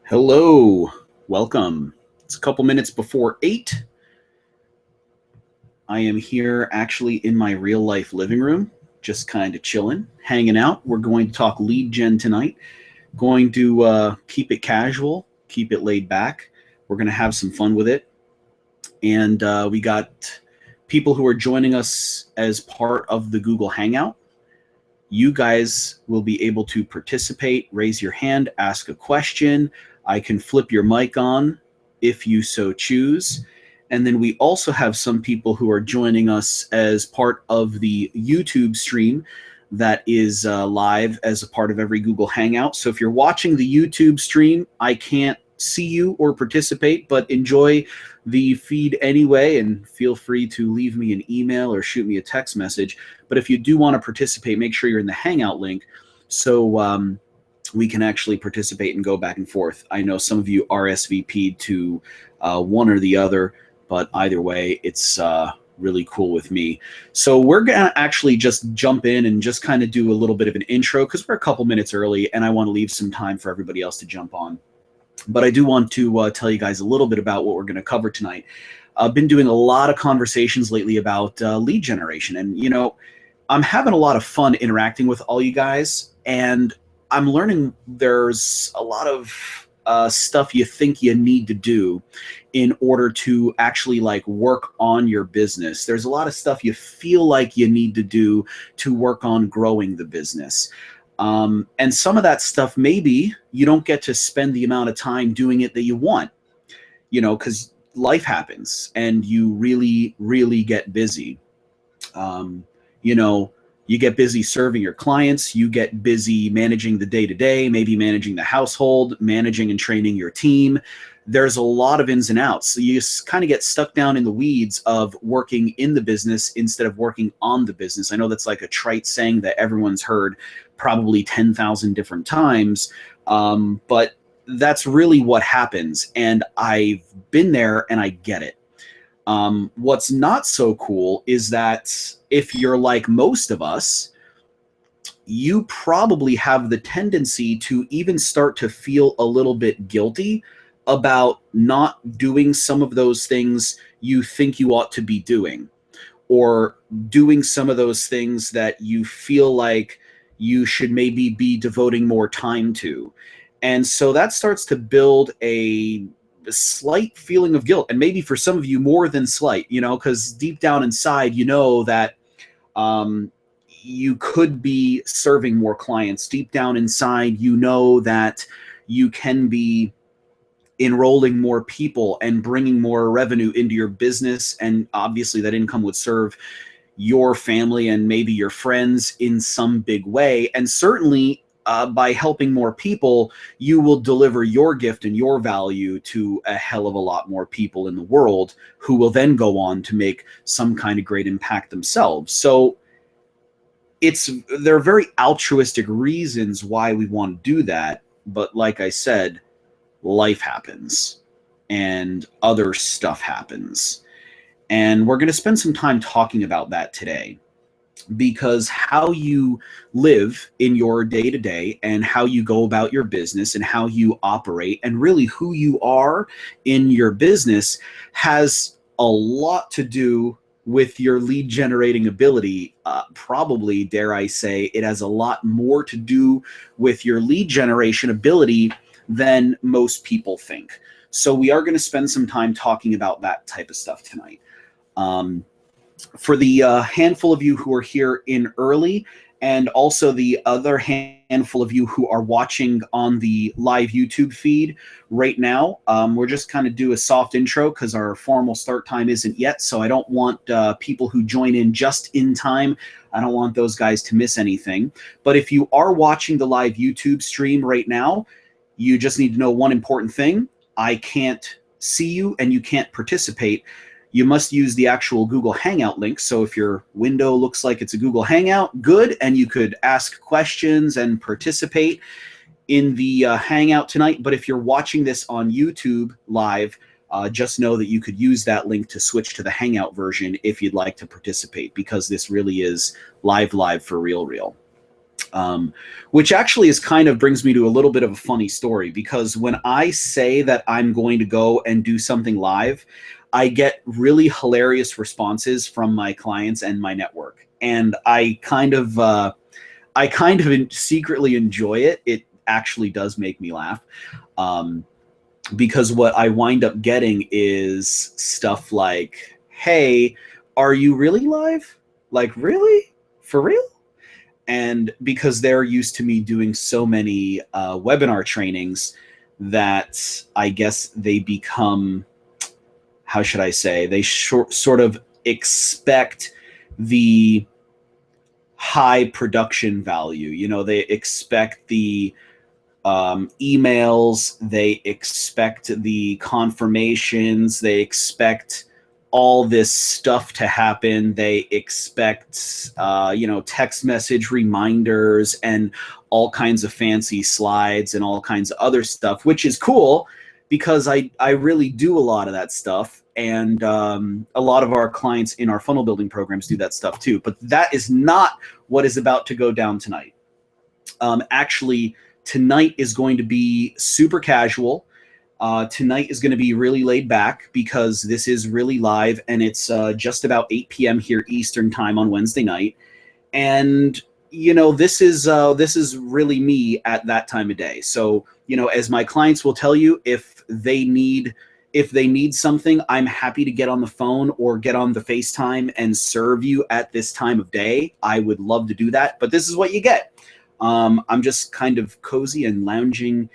Hello, welcome. It's a couple minutes before 8. I am here actually in my real life living room, just kind of chilling, hanging out. We're going to talk lead gen tonight. Going to keep it casual, keep it laid back. We're going to have some fun with it. And we got people who are joining us as part of the Google Hangout. You guys will be able to participate, raise your hand, ask a question. I can flip your mic on if you so choose. And then we also have some people who are joining us as part of the YouTube stream that is live as a part of every Google Hangout. So if you're watching the YouTube stream, I can't see you or participate, but enjoy the feed anyway, and feel free to leave me an email or shoot me a text message. But if you do want to participate, make sure you're in the Hangout link so we can actually participate and go back and forth. I know some of you RSVP'd to one or the other, but either way, it's really cool with me. So we're going to actually just jump in and just kind of do a little bit of an intro because we're a couple minutes early and I want to leave some time for everybody else to jump on. But I do want to tell you guys a little bit about what we're going to cover tonight. I've been doing a lot of conversations lately about lead generation. And, you know, I'm having a lot of fun interacting with all you guys. And I'm learning there's a lot of stuff you think you need to do in order to actually like work on your business. There's a lot of stuff you feel like you need to do to work on growing the business. And some of that stuff, maybe you don't get to spend the amount of time doing it that you want, you know, because life happens and you really, really get busy. You know, you get busy serving your clients, you get busy managing the day-to-day, maybe managing the household, managing and training your team. There's a lot of ins and outs. So you kind of get stuck down in the weeds of working in the business instead of working on the business. I know that's like a trite saying that everyone's heard probably 10,000 different times, but that's really what happens. And I've been there and I get it. What's not so cool is that if you're like most of us, you probably have the tendency to even start to feel a little bit guilty about not doing some of those things you think you ought to be doing, or doing some of those things that you feel like you should maybe be devoting more time to. And so that starts to build a slight feeling of guilt, and maybe for some of you more than slight, you know, because deep down inside, you know that you could be serving more clients. Deep down inside, you know that you can be enrolling more people and bringing more revenue into your business. And obviously that income would serve your family and maybe your friends in some big way. And certainly by helping more people, you will deliver your gift and your value to a hell of a lot more people in the world who will then go on to make some kind of great impact themselves. So there are very altruistic reasons why we want to do that. But like I said, life happens and other stuff happens. And we're going to spend some time talking about that today, because how you live in your day-to-day and how you go about your business and how you operate and really who you are in your business has a lot to do with your lead generating ability. Probably, dare I say, it has a lot more to do with your lead generation ability than most people think. So we are going to spend some time talking about that type of stuff tonight. For the handful of you who are here in early, and also the other handful of you who are watching on the live YouTube feed right now, we're just kind of do a soft intro because our formal start time isn't yet. So I don't want people who join in just in time, I don't want those guys to miss anything. But if you are watching the live YouTube stream right now, you just need to know one important thing. I can't see you and you can't participate. You must use the actual Google Hangout link. So if your window looks like it's a Google Hangout, good, and you could ask questions and participate in the Hangout tonight. But if you're watching this on YouTube live, just know that you could use that link to switch to the Hangout version if you'd like to participate, because this really is live for real. Which actually is kind of brings me to a little bit of a funny story, because when I say that I'm going to go and do something live, I get really hilarious responses from my clients and my network. And I kind of secretly enjoy it. It actually does make me laugh. Because what I wind up getting is stuff like, hey, are you really live? Like, really? For real? And because they're used to me doing so many webinar trainings, that I guess they become, how should I say, they sort of expect the high production value. You know, they expect the emails, they expect the confirmations, they expect all this stuff to happen. They expect, text message reminders and all kinds of fancy slides and all kinds of other stuff, which is cool because I really do a lot of that stuff. And a lot of our clients in our funnel building programs do that stuff too. But that is not what is about to go down tonight. Actually, tonight is going to be super casual. Tonight is going to be really laid back because this is really live, and it's just about 8 p.m. here Eastern time on Wednesday night. And this is really me at that time of day. So as my clients will tell you, if they need something, I'm happy to get on the phone or get on the FaceTime and serve you at this time of day. I would love to do that, but this is what you get. I'm just kind of cozy and lounging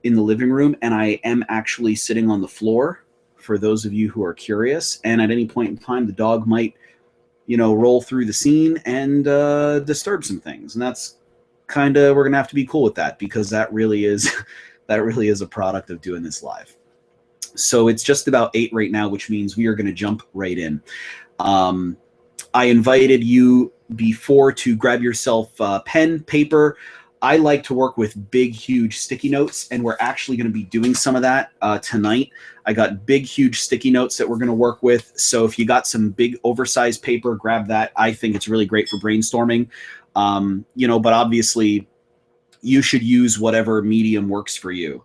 in the living room, and I am actually sitting on the floor for those of you who are curious. And at any point in time, the dog might, roll through the scene and disturb some things. And that's kind of, we're going to have to be cool with that, because that really is a product of doing this live. So it's just about 8 right now, which means we are going to jump right in. I invited you before to grab yourself pen, paper. I like to work with big, huge sticky notes, and we're actually going to be doing some of that tonight. I got big, huge sticky notes that we're going to work with. So if you got some big, oversized paper, grab that. I think it's really great for brainstorming. But obviously, you should use whatever medium works for you.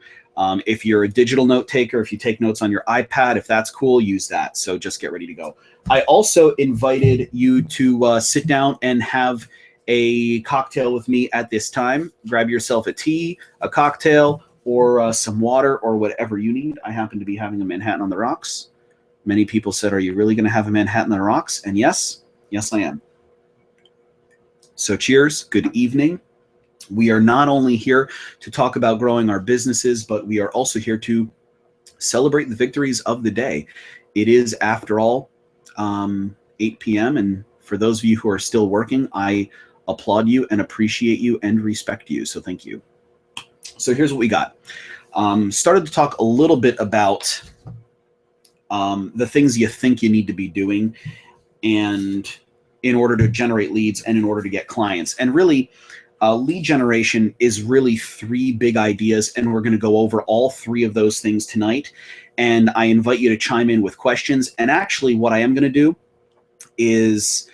If you're a digital note taker, if you take notes on your iPad, if that's cool, use that. So just get ready to go. I also invited you to sit down and have a cocktail with me at this time. Grab yourself a tea, a cocktail, or some water, or whatever you need. I happen to be having a Manhattan on the rocks. Many people said, are you really going to have a Manhattan on the rocks? And yes, I am. So cheers, good evening. We are not only here to talk about growing our businesses, but we are also here to celebrate the victories of the day. It is, after all, 8 p.m. And for those of you who are still working, I applaud you and appreciate you and respect you. So thank you. So here's what we got. Started to talk a little bit about the things you think you need to be doing and in order to generate leads and in order to get clients. And really, lead generation is really 3 big ideas, and we're going to go over all 3 of those things tonight. And I invite you to chime in with questions. And actually, what I am going to do is,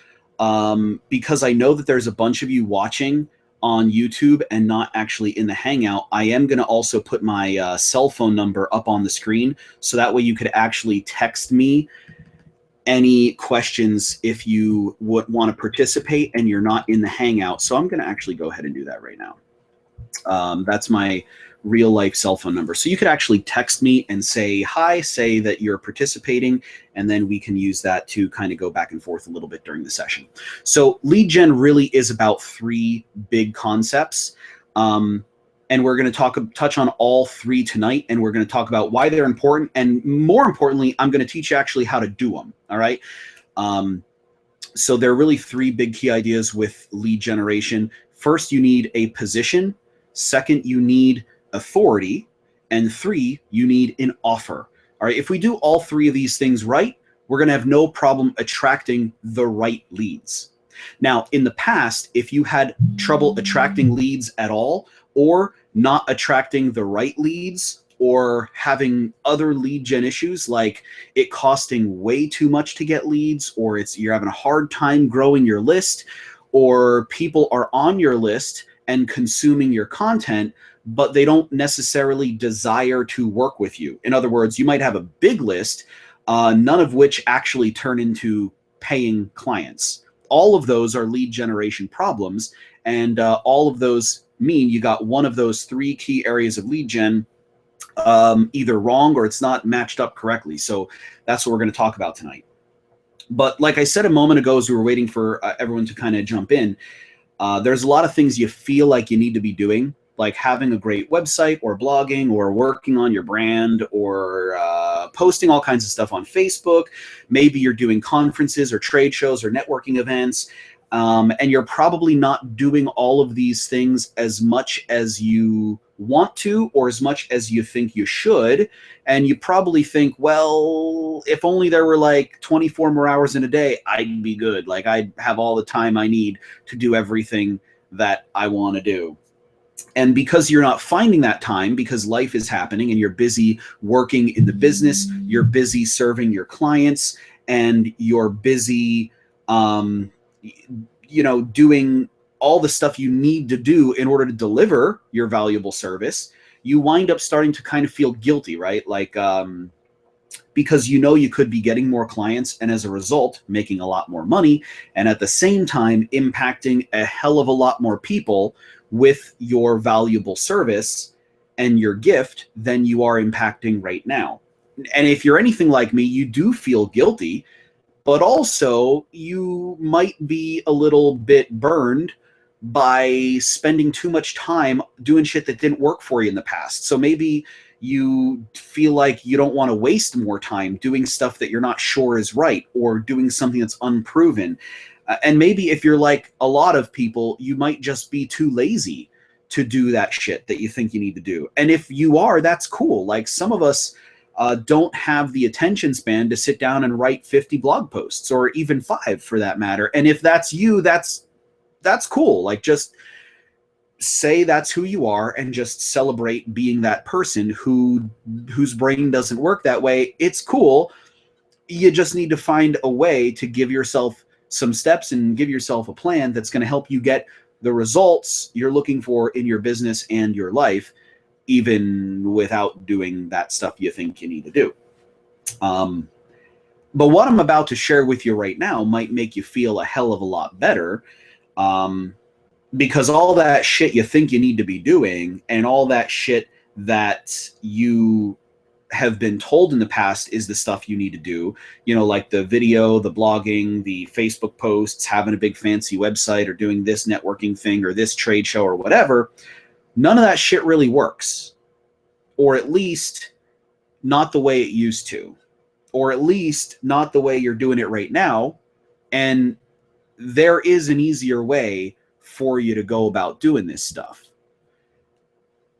because I know that there's a bunch of you watching on YouTube and not actually in the Hangout, I am going to also put my cell phone number up on the screen, so that way you could actually text me any questions if you would want to participate and you're not in the Hangout. So I'm going to actually go ahead and do that right now. That's my real life cell phone number. So you could actually text me and say hi, say that you're participating, and then we can use that to kind of go back and forth a little bit during the session. So lead gen really is about 3 big concepts. And we're going to touch on all 3 tonight, and we're going to talk about why they're important. And more importantly, I'm going to teach you actually how to do them. All right. So there are really 3 big key ideas with lead generation. First, you need a position. Second, you need authority. And 3, you need an offer. All right. If we do all 3 of these things right, we're going to have no problem attracting the right leads. Now, in the past, if you had trouble attracting leads at all, or not attracting the right leads, or having other lead gen issues like it costing way too much to get leads, or you're having a hard time growing your list, or people are on your list and consuming your content, but they don't necessarily desire to work with you. In other words, you might have a big list, none of which actually turn into paying clients. All of those are lead generation problems, and all of those mean you got one of those three key areas of lead gen either wrong or it's not matched up correctly. So that's what we're going to talk about tonight. But like I said a moment ago, as we were waiting for everyone to kind of jump in, there's a lot of things you feel like you need to be doing, like having a great website or blogging or working on your brand or posting all kinds of stuff on Facebook. Maybe you're doing conferences or trade shows or networking events, and you're probably not doing all of these things as much as you want to or as much as you think you should. And you probably think, well, if only there were like 24 more hours in a day, I'd be good. Like I'd have all the time I need to do everything that I want to do. And because you're not finding that time, because life is happening and you're busy working in the business, you're busy serving your clients, and you're busy, doing all the stuff you need to do in order to deliver your valuable service, you wind up starting to kind of feel guilty, right? Like, because you could be getting more clients and as a result making a lot more money, and at the same time impacting a hell of a lot more people with your valuable service and your gift than you are impacting right now. And if you're anything like me, you do feel guilty, but also you might be a little bit burned by spending too much time doing shit that didn't work for you in the past. So maybe you feel like you don't want to waste more time doing stuff that you're not sure is right or doing something that's unproven. And maybe if you're like a lot of people, you might just be too lazy to do that shit that you think you need to do. And if you are, that's cool. Like some of us don't have the attention span to sit down and write 50 blog posts or even 5 for that matter. And if that's you, that's cool. Like just say that's who you are and just celebrate being that person whose brain doesn't work that way. It's cool. You just need to find a way to give yourself some steps and give yourself a plan that's going to help you get the results you're looking for in your business and your life, even without doing that stuff you think you need to do. But what I'm about to share with you right now might make you feel a hell of a lot better, because all that shit you think you need to be doing and all that shit that you have been told in the past is the stuff you need to do, like the video, the blogging, the Facebook posts, having a big fancy website, or doing this networking thing or this trade show or whatever. None of that shit really works, or at least not the way it used to, or at least not the way you're doing it right now. And there is an easier way for you to go about doing this stuff.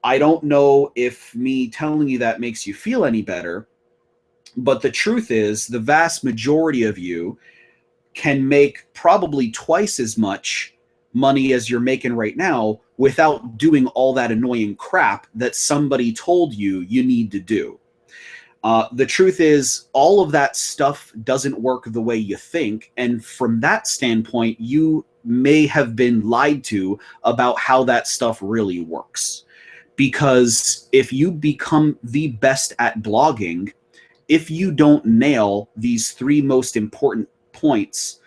I don't know if me telling you that makes you feel any better, but the truth is the vast majority of you can make probably twice as much money as you're making right now without doing all that annoying crap that somebody told you you need to do. The truth is all of that stuff doesn't work the way you think. And from that standpoint, you may have been lied to about how that stuff really works. Because if you become the best at blogging, if you don't nail these 3 most important points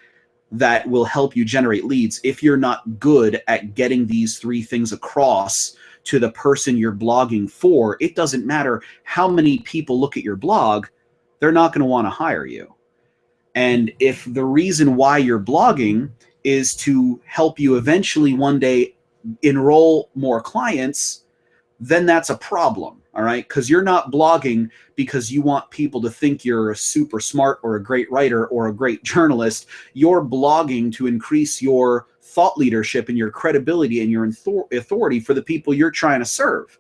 that will help you generate leads, if you're not good at getting these 3 things across to the person you're blogging for, it doesn't matter how many people look at your blog, they're not going to want to hire you. And if the reason why you're blogging is to help you eventually one day enroll more clients, then that's a problem, all right? Because you're not blogging because you want people to think you're a super smart or a great writer or a great journalist. You're blogging to increase your thought leadership and your credibility and your authority for the people you're trying to serve,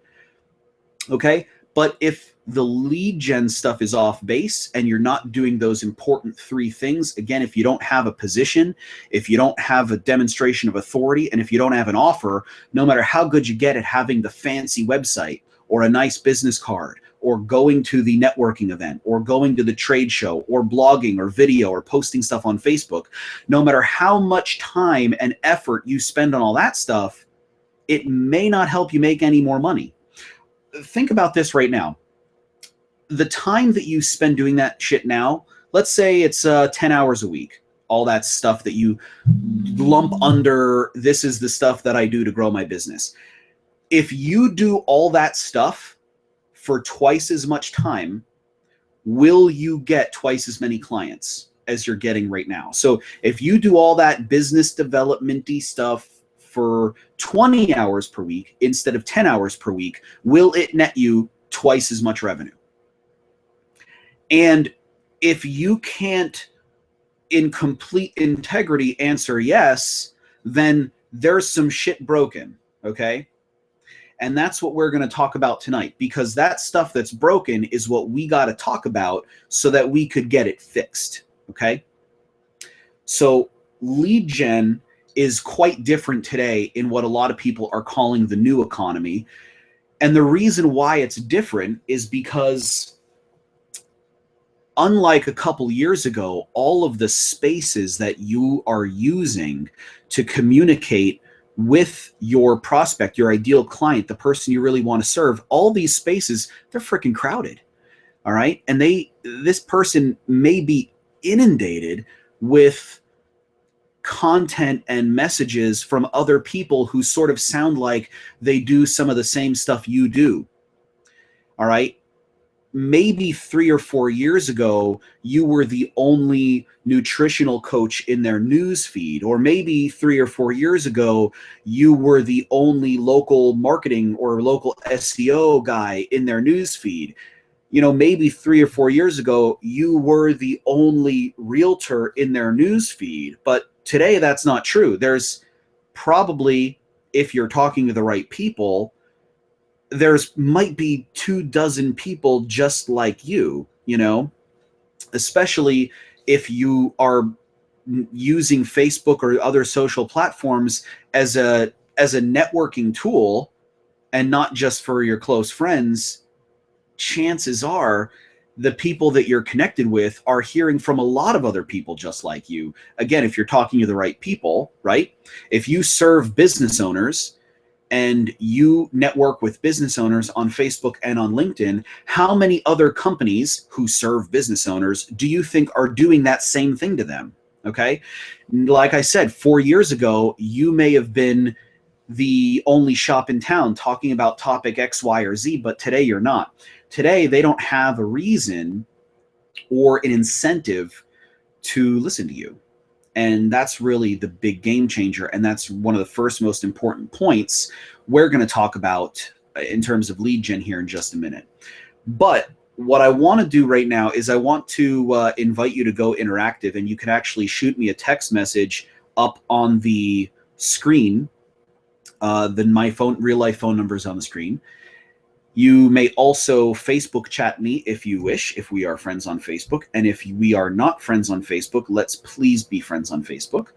okay? But if the lead gen stuff is off base and you're not doing those important 3 things, again, if you don't have a position, if you don't have a demonstration of authority, and if you don't have an offer, no matter how good you get at having the fancy website or a nice business card or going to the networking event or going to the trade show or blogging or video or posting stuff on Facebook, no matter how much time and effort you spend on all that stuff, it may not help you make any more money. Think about this right now. The time that you spend doing that shit now, let's say it's 10 hours a week, all that stuff that you lump under, this is the stuff that I do to grow my business. If you do all that stuff for twice as much time, will you get twice as many clients as you're getting right now? So if you do all that business development-y stuff for 20 hours per week instead of 10 hours per week, will it net you twice as much revenue? And if you can't in complete integrity answer yes, then there's some shit broken, okay? And that's what we're going to talk about tonight, because that stuff that's broken is what we got to talk about so that we could get it fixed, okay? So lead gen is quite different today in what a lot of people are calling the new economy. And the reason why it's different is because unlike a couple years ago, all of the spaces that you are using to communicate with your prospect, your ideal client, the person you really want to serve, all these spaces, they're freaking crowded. All right. And this person may be inundated with content and messages from other people who sort of sound like they do some of the same stuff you do. All right. Maybe 3 or 4 years ago, you were the only nutritional coach in their news feed. Or maybe 3 or 4 years ago, you were the only local marketing or local SEO guy in their news feed. You know, maybe 3 or 4 years ago, you were the only realtor in their news feed. But today, that's not true. There's probably, if you're talking to the right people, there's might be 24 people just like you, you know, especially if you are using Facebook or other social platforms as a networking tool and not just for your close friends. Chances are the people that you're connected with are hearing from a lot of other people just like you. Again, if you're talking to the right people, right? If you serve business owners and you network with business owners on Facebook and on LinkedIn, how many other companies who serve business owners do you think are doing that same thing to them? Okay. Like I said, 4 years ago, you may have been the only shop in town talking about topic X, Y, or Z, but today you're not. Today, they don't have a reason or an incentive to listen to you. And that's really the big game changer. And that's one of the first most important points we're going to talk about in terms of lead gen here in just a minute. But what I want to do right now is I want to invite you to go interactive, and you can actually shoot me a text message up on the screen. My real life phone number is on the screen. You may also Facebook chat me if you wish, if we are friends on Facebook. And if we are not friends on Facebook, let's please be friends on Facebook.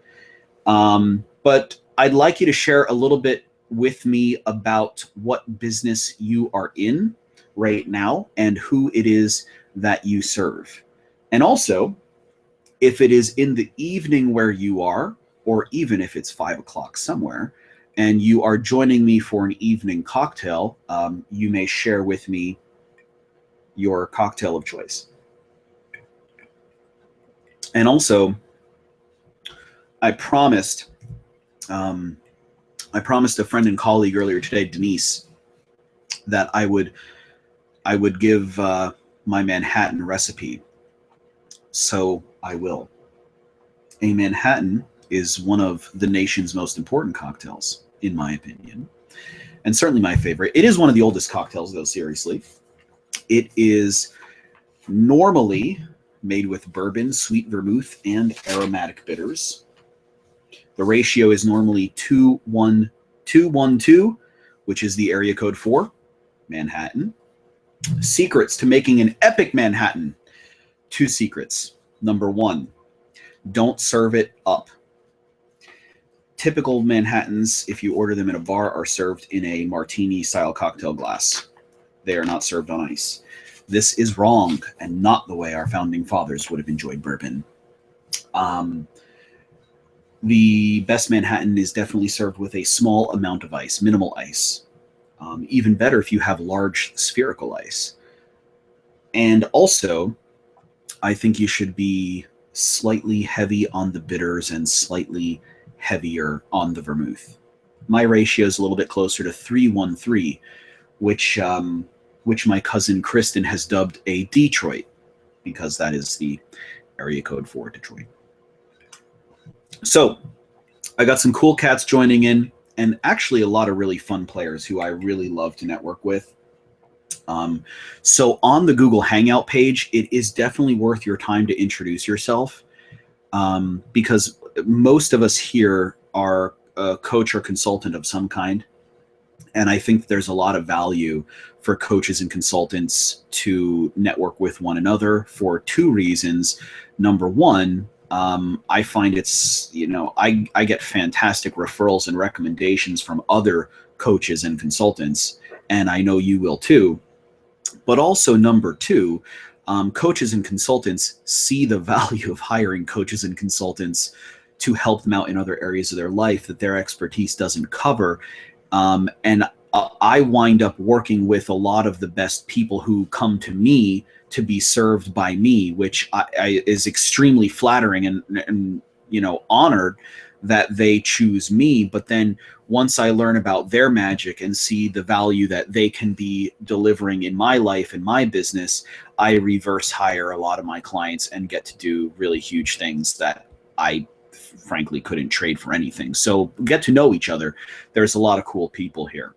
But I'd like you to share a little bit with me about what business you are in right now and who it is that you serve. And also, if it is in the evening where you are, or even if it's 5 o'clock somewhere, and you are joining me for an evening cocktail, you may share with me your cocktail of choice. And also, I promised a friend and colleague earlier today, Denise, that I would give my Manhattan recipe. So I will. A Manhattan is one of the nation's most important cocktails, in my opinion, and certainly my favorite. It is one of the oldest cocktails, though, seriously. It is normally made with bourbon, sweet vermouth, and aromatic bitters. The ratio is normally 2-1-2-1-2, which is the area code for Manhattan. Secrets to making an epic Manhattan. 2 secrets. Number 1, don't serve it up. Typical Manhattans, if you order them in a bar, are served in a martini-style cocktail glass. They are not served on ice. This is wrong and not the way our founding fathers would have enjoyed bourbon. The best Manhattan is definitely served with a small amount of ice, minimal ice. Even better if you have large spherical ice. And also, I think you should be slightly heavy on the bitters and slightly heavier on the vermouth. My ratio is a little bit closer to 3-1-3, which my cousin Kristen has dubbed a Detroit, because that is the area code for Detroit. So I got some cool cats joining in, and actually a lot of really fun players who I really love to network with. So on the Google Hangout page, it is definitely worth your time to introduce yourself, because most of us here are a coach or consultant of some kind. And I think there's a lot of value for coaches and consultants to network with one another for two reasons. Number one, I find it's, I get fantastic referrals and recommendations from other coaches and consultants, and I know you will too. But also, number two, coaches and consultants see the value of hiring coaches and consultants to help them out in other areas of their life that their expertise doesn't cover. And I wind up working with a lot of the best people who come to me to be served by me, which is extremely flattering and honored that they choose me. But then once I learn about their magic and see the value that they can be delivering in my life and my business, I reverse hire a lot of my clients and get to do really huge things that I frankly couldn't trade for anything. So get to know each other. There's a lot of cool people here.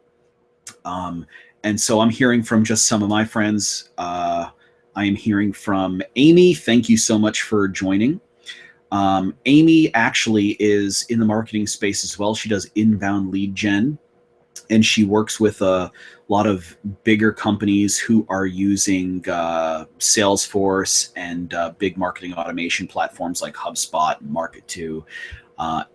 And so I'm hearing from just some of my friends. I am hearing from Amy. Thank you so much for joining. Amy actually is in the marketing space as well. She does inbound lead gen, and she works with a lot of bigger companies who are using Salesforce and big marketing automation platforms like HubSpot and Market2.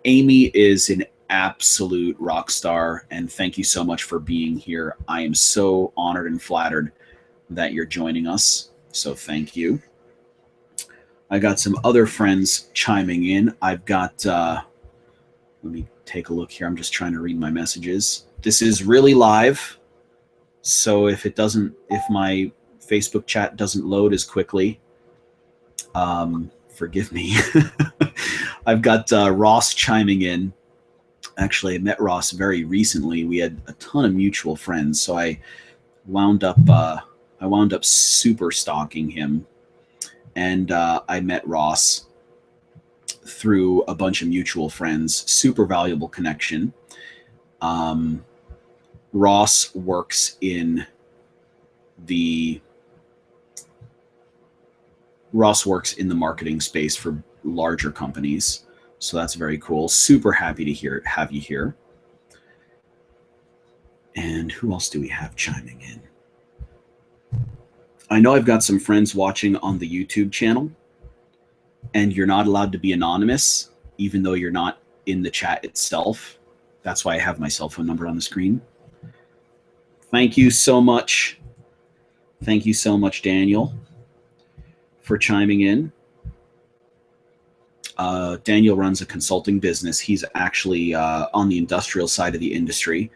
Amy is an absolute rock star, and thank you so much for being here. I am so honored and flattered that you're joining us, so thank you. I got some other friends chiming in. I've got, let me take a look here. I'm just trying to read my messages. This is really live, so if my Facebook chat doesn't load as quickly, forgive me. I've got Ross chiming in. Actually, I met Ross very recently. We had a ton of mutual friends, so I wound up super stalking him, and I met Ross through a bunch of mutual friends. Super valuable connection. Ross works in the marketing space for larger companies. So that's very cool. Super happy to have you here. And who else do we have chiming in? I know I've got some friends watching on the YouTube channel, and you're not allowed to be anonymous, even though you're not in the chat itself. That's why I have my cell phone number on the screen. Thank you so much. Thank you so much, Daniel, for chiming in. Daniel runs a consulting business. He's actually on the industrial side of the industry.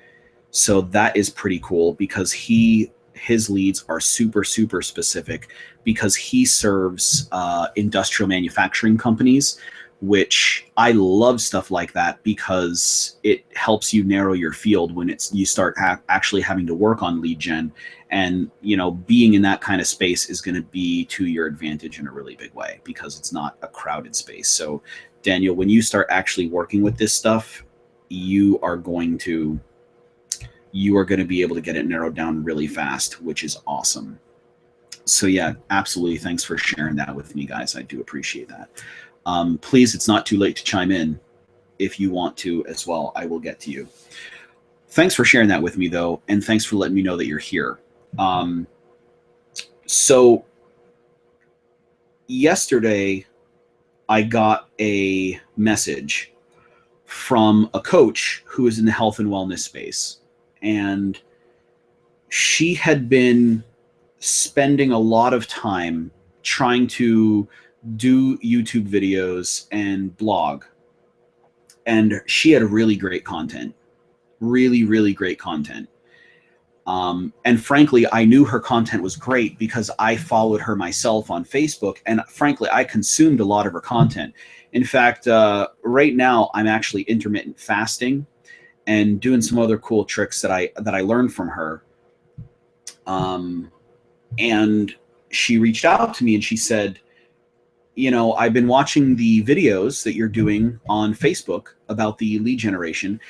So that is pretty cool because his leads are super, super specific because he serves industrial manufacturing companies, which I love stuff like that because it helps you narrow your field when you start actually having to work on lead gen. And, being in that kind of space is going to be to your advantage in a really big way because it's not a crowded space. So, Daniel, when you start actually working with this stuff, you are going to be able to get it narrowed down really fast, which is awesome. So yeah, absolutely. Thanks for sharing that with me, guys. I do appreciate that. Please, it's not too late to chime in if you want to as well. I will get to you. Thanks for sharing that with me, though, and thanks for letting me know that you're here. So yesterday, I got a message from a coach who is in the health and wellness space. And she had been spending a lot of time trying to do YouTube videos and blog. and she had really great content, really, really great content. And frankly, I knew her content was great because I followed her myself on Facebook, and frankly, I consumed a lot of her content. In fact, right now, I'm actually intermittent fasting and doing some other cool tricks that I learned from her. And she reached out to me and she said, you know, I've been watching the videos that you're doing on Facebook about the lead generation.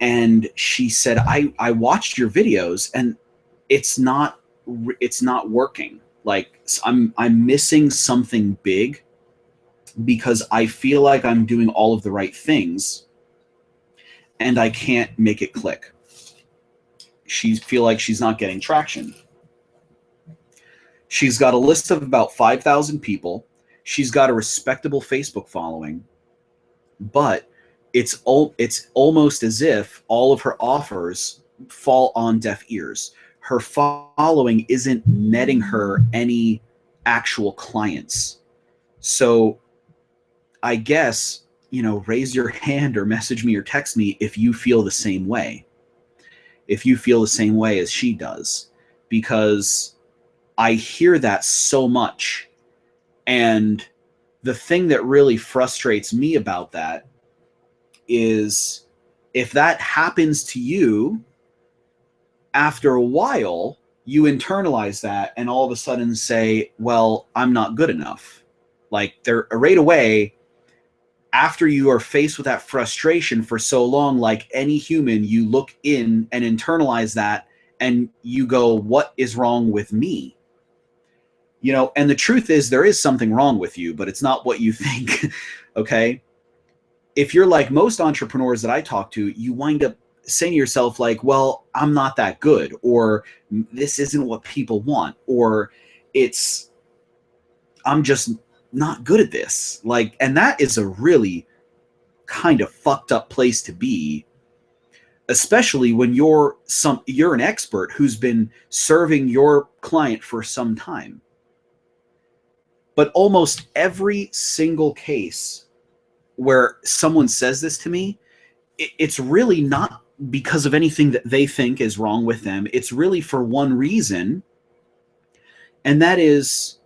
And she said, I watched your videos and it's not working. Like I'm missing something big because I feel like I'm doing all of the right things and I can't make it click. She feel like she's not getting traction. She's got a list of about 5,000 people. She's got a respectable Facebook following, but it's almost as if all of her offers fall on deaf ears. Her following isn't netting her any actual clients. So I guess, you know, raise your hand or message me or text me if you feel the same way. If you feel the same way as she does, because I hear that so much. And the thing that really frustrates me about that is if that happens to you, after a while, you internalize that and all of a sudden say, well, I'm not good enough. Like they're right away, after you are faced with that frustration for so long, like any human, you look in and internalize that and you go, what is wrong with me? You know, and the truth is there is something wrong with you, but it's not what you think. Okay. If you're like most entrepreneurs that I talk to, you wind up saying to yourself like, well, I'm not that good, or this isn't what people want, or I'm just not good at this. Like, and that is a really kind of fucked up place to be, especially when you're an expert who's been serving your client for some time. But almost every single case where someone says this to me, it's really not because of anything that they think is wrong with them. It's really for one reason, and that is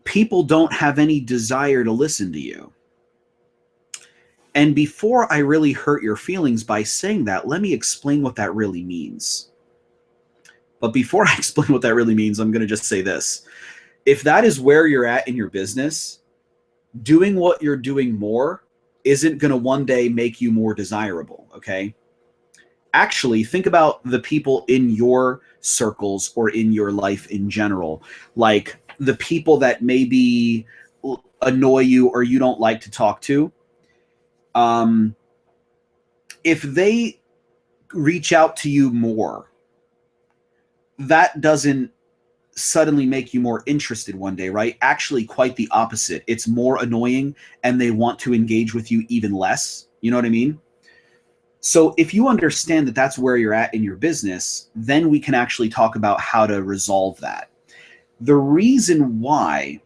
people don't have any desire to listen to you. And before I really hurt your feelings by saying that, let me explain what that really means. But before I explain what that really means, I'm going to just say this. If that is where you're at in your business, doing what you're doing more isn't going to one day make you more desirable, okay? Actually, think about the people in your circles or in your life in general, like the people that maybe annoy you or you don't like to talk to. If they reach out to you more, that doesn't suddenly make you more interested one day, right? Actually, quite the opposite. It's more annoying and they want to engage with you even less. You know what I mean? So if you understand that that's where you're at in your business, then we can actually talk about how to resolve that. The reason why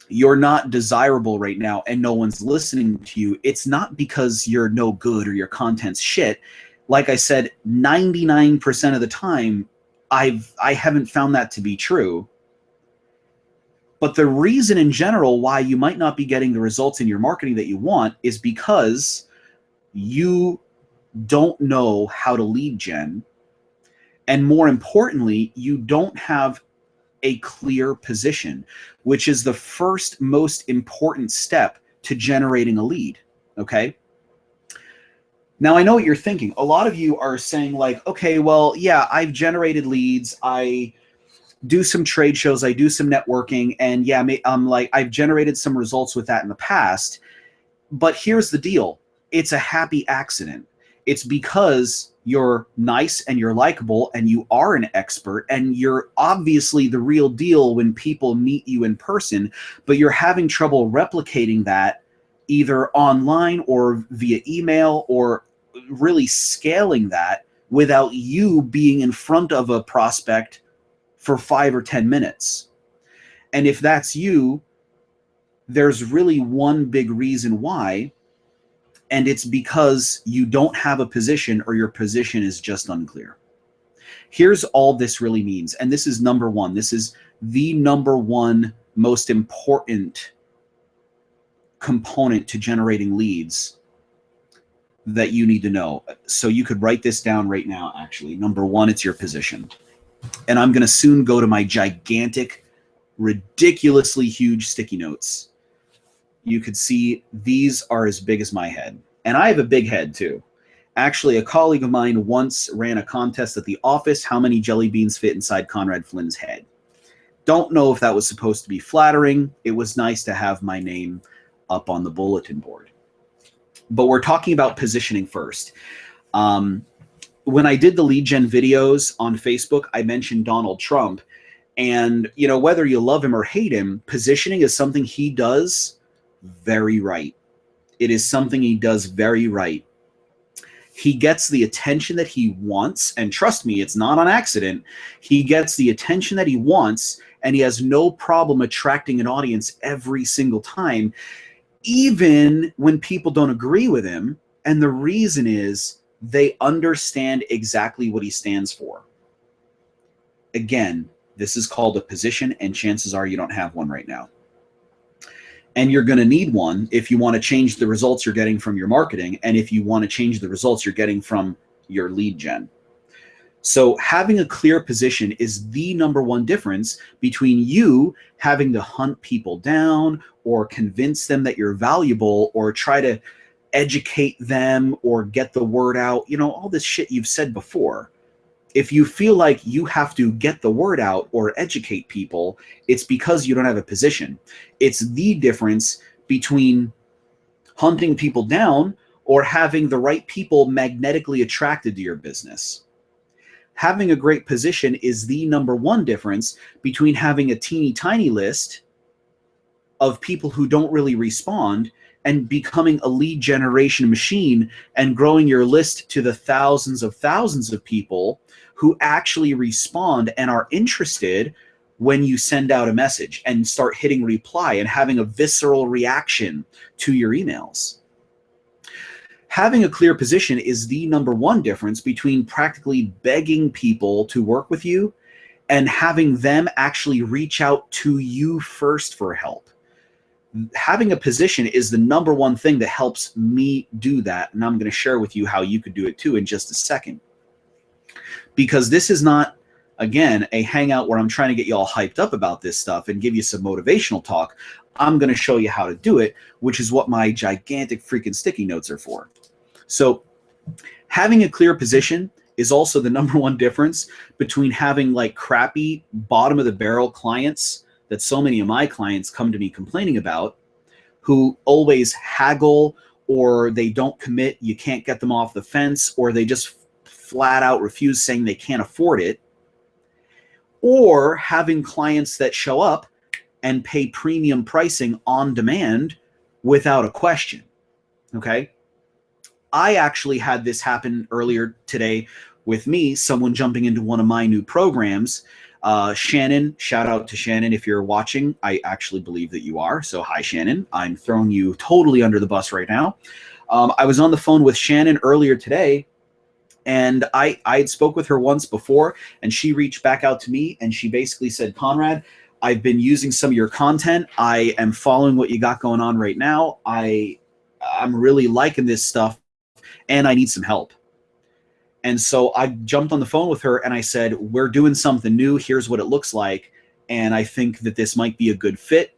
you're not desirable right now and no one's listening to you, it's not because you're no good or your content's shit. Like I said, 99% of the time, I haven't found that to be true. But the reason in general why you might not be getting the results in your marketing that you want is because you don't know how to lead gen. And more importantly, you don't have a clear position, which is the first most important step to generating a lead, okay? Now, I know what you're thinking. A lot of you are saying like, okay, well, yeah, I've generated leads. I do some trade shows. I do some networking. And yeah, I've generated some results with that in the past. But here's the deal. It's a happy accident. It's because you're nice and you're likable and you are an expert and you're obviously the real deal when people meet you in person, but you're having trouble replicating that either online or via email or really scaling that without you being in front of a prospect for 5 or 10 minutes. And if that's you, There's really one big reason why, and it's because you don't have a position or your position is just unclear. Here's all this really means, and this is number one. This is the number one most important component to generating leads that you need to know. So you could write this down right now, actually. Number one, it's your position. And I'm going to soon go to my gigantic, ridiculously huge sticky notes. You could see these are as big as my head. And I have a big head too. Actually, a colleague of mine once ran a contest at the office, how many jelly beans fit inside Conrad Flynn's head. Don't know if that was supposed to be flattering. It was nice to have my name up on the bulletin board. But we're talking about positioning first. When I did the lead gen videos on Facebook, I mentioned Donald Trump. And, you know, whether you love him or hate him, positioning is something he does very right. It is something he does very right. He gets the attention that he wants, and trust me, it's not on accident. He gets the attention that he wants, and he has no problem attracting an audience every single time, even when people don't agree with him. And the reason is they understand exactly what he stands for. Again, this is called a position, and chances are you don't have one right now. And you're going to need one if you want to change the results you're getting from your marketing, and if you want to change the results you're getting from your lead gen. So having a clear position is the number one difference between you having to hunt people down or convince them that you're valuable or try to educate them or get the word out, you know, all this shit you've said before. If you feel like you have to get the word out or educate people, it's because you don't have a position. It's the difference between hunting people down or having the right people magnetically attracted to your business. Having a great position is the number one difference between having a teeny tiny list of people who don't really respond and becoming a lead generation machine and growing your list to the thousands of people who actually respond and are interested when you send out a message and start hitting reply and having a visceral reaction to your emails. Having a clear position is the number one difference between practically begging people to work with you and having them actually reach out to you first for help. Having a position is the number one thing that helps me do that. And I'm going to share with you how you could do it too in just a second. Because this is not, again, a hangout where I'm trying to get you all hyped up about this stuff and give you some motivational talk. I'm going to show you how to do it, which is what my gigantic freaking sticky notes are for. So having a clear position is also the number one difference between having like crappy bottom of the barrel clients that so many of my clients come to me complaining about, who always haggle or they don't commit, you can't get them off the fence, or they just flat out refuse, saying they can't afford it, or having clients that show up and pay premium pricing on demand without a question. Okay. I actually had this happen earlier today with me, someone jumping into one of my new programs. Shannon, shout out to Shannon if you're watching. I actually believe that you are. So hi, Shannon. I'm throwing you totally under the bus right now. I was on the phone with Shannon earlier today, and I had spoke with her once before, and she reached back out to me, and she basically said, Conrad, I've been using some of your content. I am following what you got going on right now. I'm really liking this stuff, and I need some help. And so I jumped on the phone with her and I said, we're doing something new. Here's what it looks like. And I think that this might be a good fit.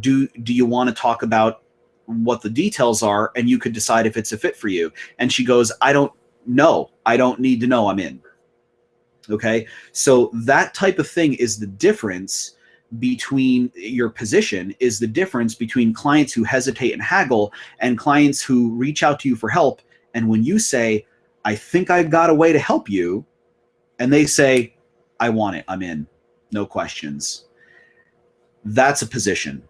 Do you want to talk about what the details are? And you could decide if it's a fit for you. And she goes, I don't know. I don't need to know. I'm in. Okay. So that type of thing is the difference between your position, is the difference between clients who hesitate and haggle and clients who reach out to you for help. And when you say, I think I've got a way to help you, and they say, I want it, I'm in, no questions. That's a position.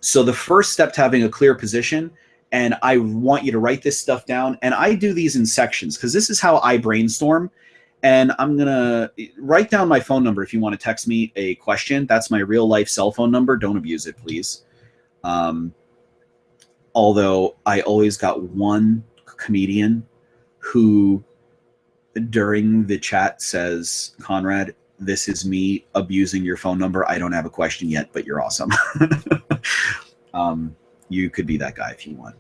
So the first step to having a clear position, and I want you to write this stuff down, and I do these in sections because this is how I brainstorm. And I'm going to write down my phone number if you want to text me a question. That's my real life cell phone number. Don't abuse it, please. Although I always got one comedian who during the chat says, Conrad, this is me abusing your phone number. I don't have a question yet, but you're awesome. You could be that guy if you want.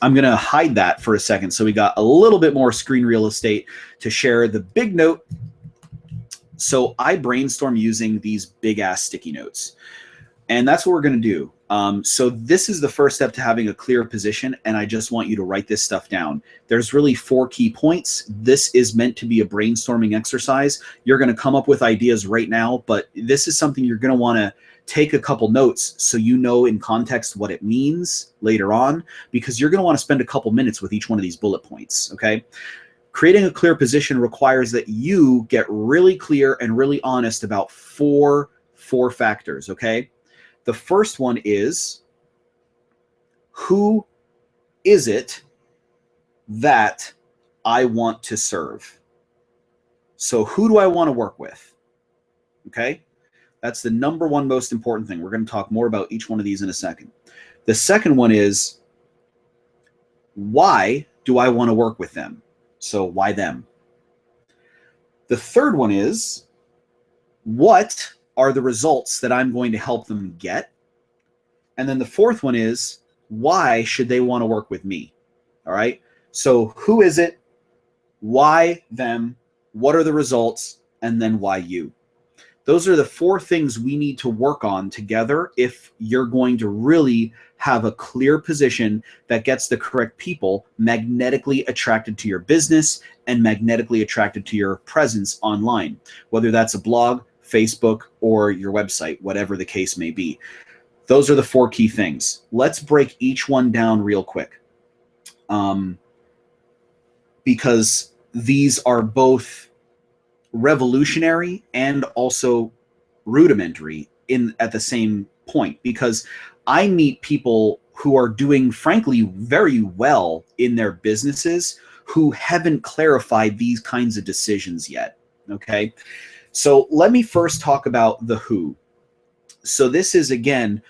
I'm going to hide that for a second so we got a little bit more screen real estate to share the big note. So I brainstorm using these big ass sticky notes. And that's what we're going to do. So this is the first step to having a clear position, and I just want you to write this stuff down. There's really 4 key points. This is meant to be a brainstorming exercise. You're going to come up with ideas right now, but this is something you're going to want to take a couple notes so you know in context what it means later on, because you're going to want to spend a couple minutes with each one of these bullet points, okay? Creating a clear position requires that you get really clear and really honest about four factors, okay? The first one is, who is it that I want to serve? So who do I want to work with? Okay? That's the number one most important thing. We're going to talk more about each one of these in a second. The second one is, why do I want to work with them? So why them? The third one is, what are the results that I'm going to help them get? And then the fourth one is, why should they want to work with me? All right. So who is it? Why them? What are the results? And then why you? Those are the 4 things we need to work on together if you're going to really have a clear position that gets the correct people magnetically attracted to your business and magnetically attracted to your presence online, whether that's a blog, Facebook, or your website, whatever the case may be. Those are the 4 key things. Let's break each one down real quick, because these are both revolutionary and also rudimentary at the same point, because I meet people who are doing, frankly, very well in their businesses who haven't clarified these kinds of decisions yet, okay? So let me first talk about the who. So this is, again,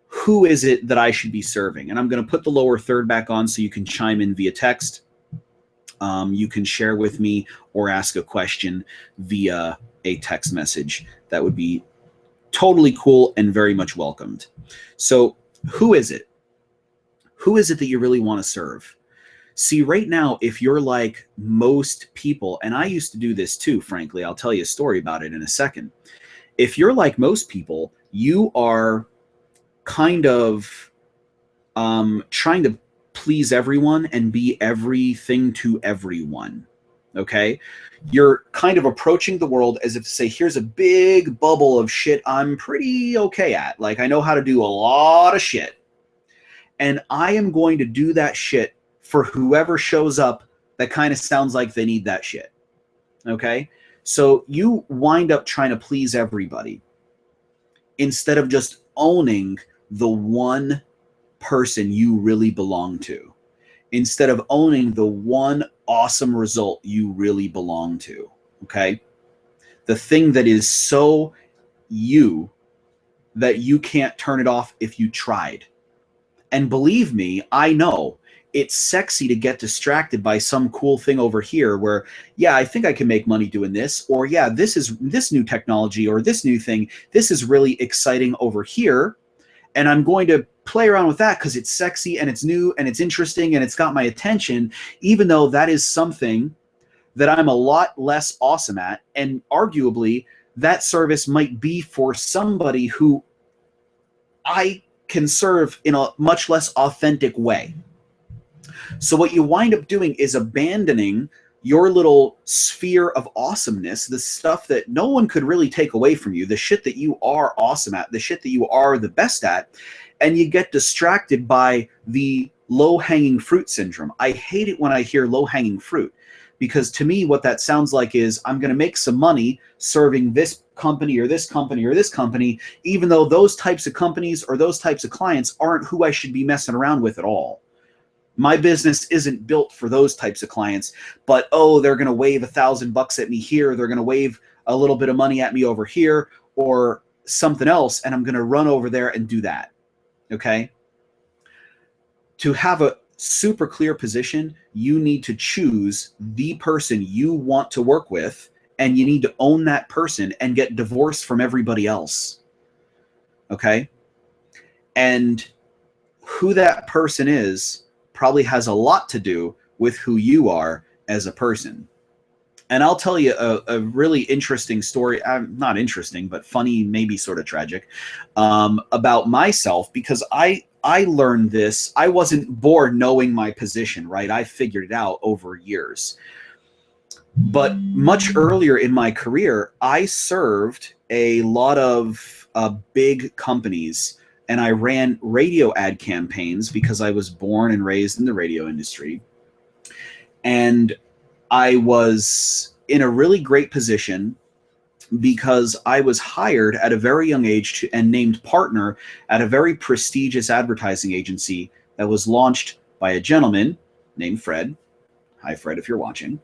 who is it that I should be serving? And I'm going to put the lower third back on so you can chime in via text. You can share with me or ask a question via a text message. That would be totally cool and very much welcomed. So who is it? Who is it that you really want to serve? See, right now, if you're like most people, and I used to do this too, frankly, I'll tell you a story about it in a second. If you're like most people, you are kind of trying to please everyone and be everything to everyone, okay? You're kind of approaching the world as if to say, here's a big bubble of shit I'm pretty okay at. Like, I know how to do a lot of shit. And I am going to do that shit for whoever shows up that kind of sounds like they need that shit, okay? So you wind up trying to please everybody instead of just owning the one person you really belong to, instead of owning the one awesome result you really belong to, okay? The thing that is so you that you can't turn it off if you tried. And believe me, I know it's sexy to get distracted by some cool thing over here where, yeah, I think I can make money doing this, or yeah, this new technology or this new thing, this is really exciting over here. And I'm going to play around with that because it's sexy and it's new and it's interesting and it's got my attention, even though that is something that I'm a lot less awesome at. And arguably, that service might be for somebody who I can serve in a much less authentic way. So what you wind up doing is abandoning your little sphere of awesomeness, the stuff that no one could really take away from you, the shit that you are awesome at, the shit that you are the best at, and you get distracted by the low-hanging fruit syndrome. I hate it when I hear low-hanging fruit, because to me what that sounds like is I'm going to make some money serving this company or this company or this company, even though those types of companies or those types of clients aren't who I should be messing around with at all. My business isn't built for those types of clients, but oh, they're going to wave $1,000 at me here. They're going to wave a little bit of money at me over here or something else. And I'm going to run over there and do that. Okay. To have a super clear position, you need to choose the person you want to work with, and you need to own that person and get divorced from everybody else. Okay. And who that person is probably has a lot to do with who you are as a person. And I'll tell you a really interesting story, not interesting, but funny, maybe sort of tragic, about myself, because I learned this. I wasn't born knowing my position, right? I figured it out over years. But much earlier in my career, I served a lot of big companies, and I ran radio ad campaigns because I was born and raised in the radio industry. And I was in a really great position because I was hired at a very young age and named partner at a very prestigious advertising agency that was launched by a gentleman named Fred. Hi, Fred, if you're watching.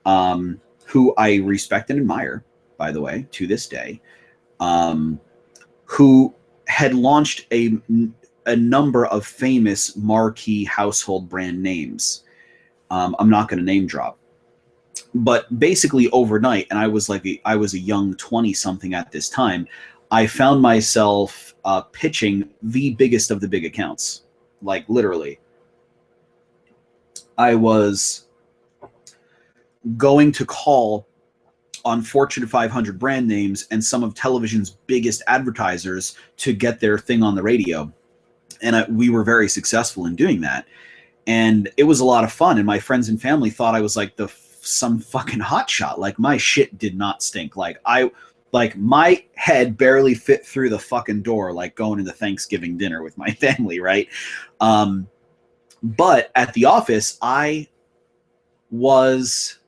Who I respect and admire, by the way, to this day, who had launched a number of famous marquee household brand names. I'm not going to name drop. But basically overnight, and I was a young 20-something at this time, I found myself pitching the biggest of the big accounts. Like, literally. I was going to call on Fortune 500 brand names and some of television's biggest advertisers to get their thing on the radio. And we were very successful in doing that. And it was a lot of fun. And my friends and family thought I was like some fucking hotshot. Like, my shit did not stink. Like, my head barely fit through the fucking door, like going to the Thanksgiving dinner with my family, right? But at the office, I was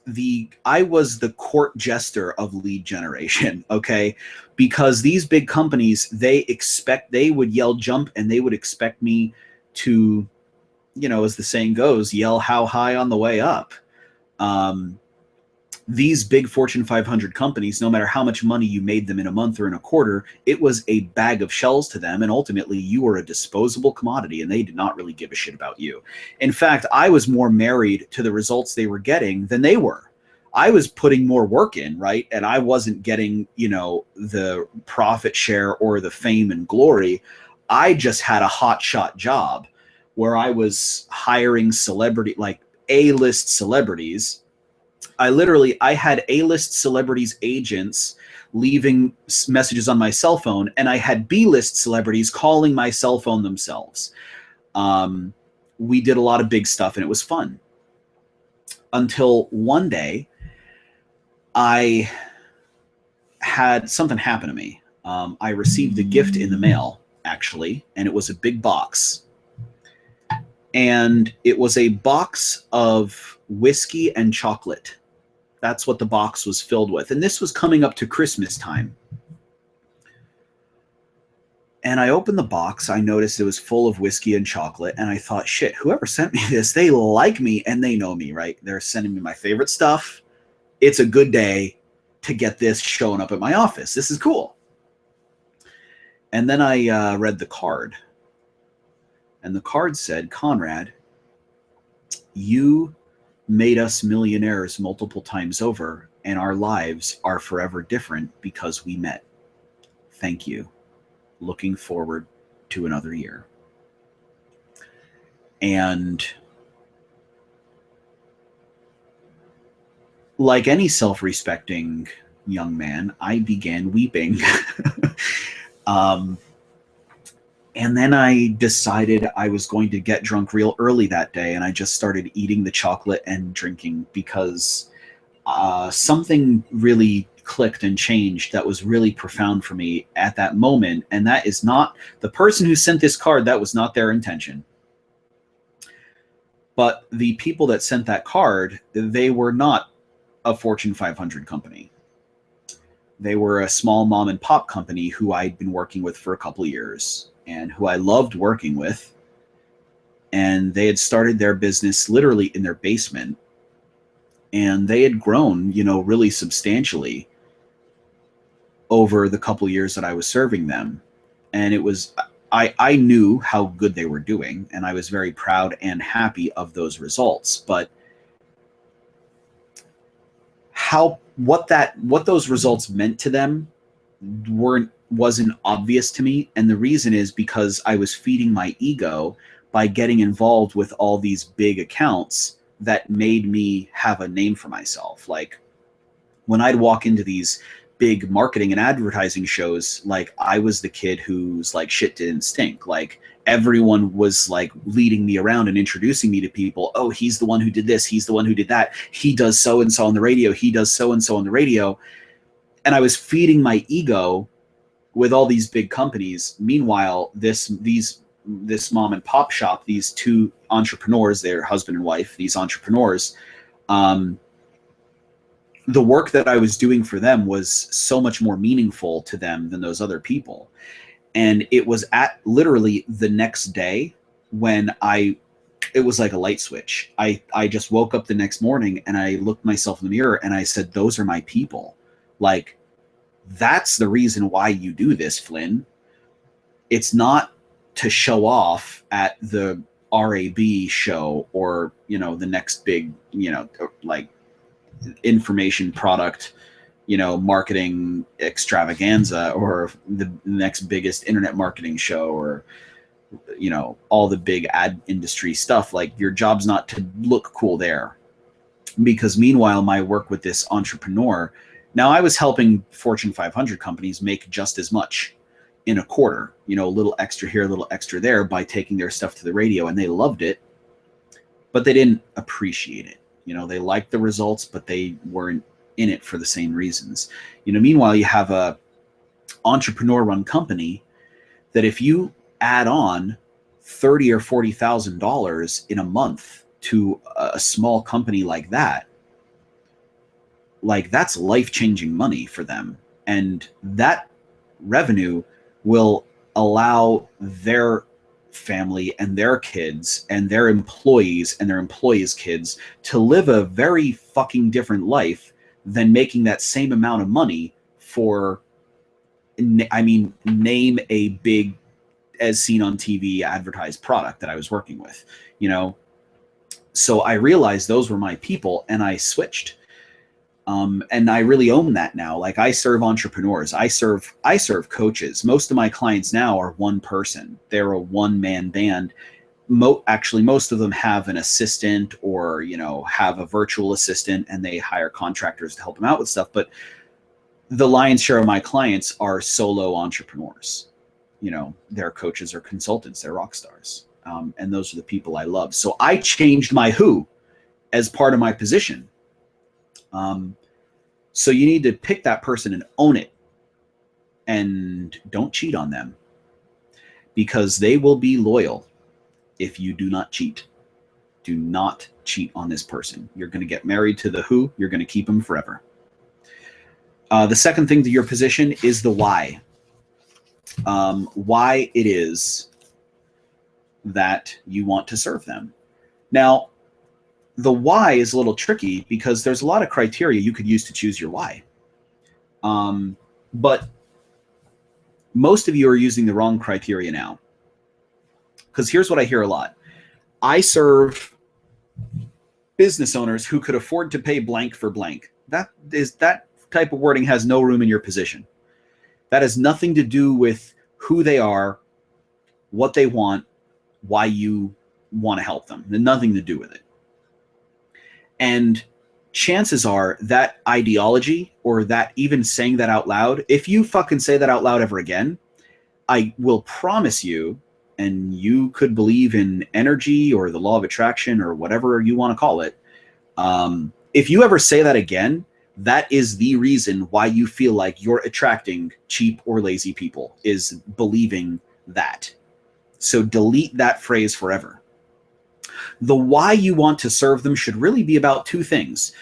the court jester of lead generation, okay? Because these big companies, they would yell jump, and they would expect me to, you know, as the saying goes, yell how high on the way up. These big Fortune 500 companies, no matter how much money you made them in a month or in a quarter, it was a bag of shells to them. And ultimately, you were a disposable commodity, and they did not really give a shit about you. In fact, I was more married to the results they were getting than they were. I was putting more work in, right? And I wasn't getting, you know, the profit share or the fame and glory. I just had a hotshot job where I was hiring like A-list celebrities. I had A-list celebrities agents leaving messages on my cell phone, and I had B-list celebrities calling my cell phone themselves. We did a lot of big stuff, and it was fun. Until one day, I had something happen to me. I received a gift in the mail, actually, and it was a big box. And it was a box of whiskey and chocolate. That's what the box was filled with. And this was coming up to Christmas time. And I opened the box. I noticed it was full of whiskey and chocolate. And I thought, shit, whoever sent me this, they like me and they know me, right? They're sending me my favorite stuff. It's a good day to get this showing up at my office. This is cool. And then I read the card. And the card said, Conrad, you made us millionaires multiple times over, and our lives are forever different because we met. Thank you. Looking forward to another year. And like any self-respecting young man, I began weeping. And then I decided I was going to get drunk real early that day, and I just started eating the chocolate and drinking because something really clicked and changed that was really profound for me at that moment. And that is not the person who sent this card. That was not their intention. But the people that sent that card, they were not a Fortune 500 company. They were a small mom and pop company who I'd been working with for a couple of years and who I loved working with. And they had started their business literally in their basement. And they had grown, you know, really substantially over the couple of years that I was serving them. And it was, I knew how good they were doing, and I was very proud and happy of those results. But what those results meant to them wasn't obvious to me. And the reason is because I was feeding my ego by getting involved with all these big accounts that made me have a name for myself. Like when I'd walk into these big marketing and advertising shows, like I was the kid who's like shit didn't stink. Like everyone was like leading me around and introducing me to people. Oh, he's the one who did this. He's the one who did that. He does so-and-so on the radio. He does so-and-so on the radio. And I was feeding my ego with all these big companies. Meanwhile, this mom and pop shop, these two entrepreneurs, they're husband and wife, these entrepreneurs, the work that I was doing for them was so much more meaningful to them than those other people. And it was at literally the next day when it was like a light switch. I just woke up the next morning and I looked myself in the mirror and I said, those are my people. Like, that's the reason why you do this, Flynn. It's not to show off at the RAB show or, you know, the next big, you know, like information product, you know, marketing extravaganza, or the next biggest internet marketing show, or, you know, all the big ad industry stuff. Like, your job's not to look cool there. Because meanwhile, my work with this entrepreneur, now I was helping Fortune 500 companies make just as much in a quarter, you know, a little extra here, a little extra there, by taking their stuff to the radio, and they loved it, but they didn't appreciate it. You know, they liked the results, but they weren't in it for the same reasons. You know, meanwhile, you have a entrepreneur-run company that if you add on $30,000 or $40,000 in a month to a small company like that, like, that's life-changing money for them. And that revenue will allow their family and their kids and their employees and their employees' kids to live a very fucking different life than making that same amount of money for, I mean, name a big, as seen on TV, advertised product that I was working with, you know? So I realized those were my people, and I switched. And I really own that now. Like, I serve entrepreneurs. I serve coaches. Most of my clients now are one person. They're a one-man band. Actually, most of them have an assistant, or, you know, have a virtual assistant, and they hire contractors to help them out with stuff. But the lion's share of my clients are solo entrepreneurs. You know, they're coaches or consultants. They're rock stars. And those are the people I love. So I changed my who as part of my position. So you need to pick that person and own it, and don't cheat on them, because they will be loyal if you do not cheat. Do not cheat on this person. You're going to get married to the who. You're going to keep them forever. The second thing to your position is the why. Why it is that you want to serve them. Now, the why is a little tricky because there's a lot of criteria you could use to choose your why. But most of you are using the wrong criteria now. Because here's what I hear a lot. I serve business owners who could afford to pay blank for blank. That type of wording has no room in your position. That has nothing to do with who they are, what they want, why you want to help them. Nothing to do with it. And chances are that ideology, or that even saying that out loud, if you fucking say that out loud ever again, I will promise you, and you could believe in energy or the law of attraction or whatever you want to call it, if you ever say that again, that is the reason why you feel like you're attracting cheap or lazy people, is believing that. So delete that phrase forever. The why you want to serve them should really be about two things.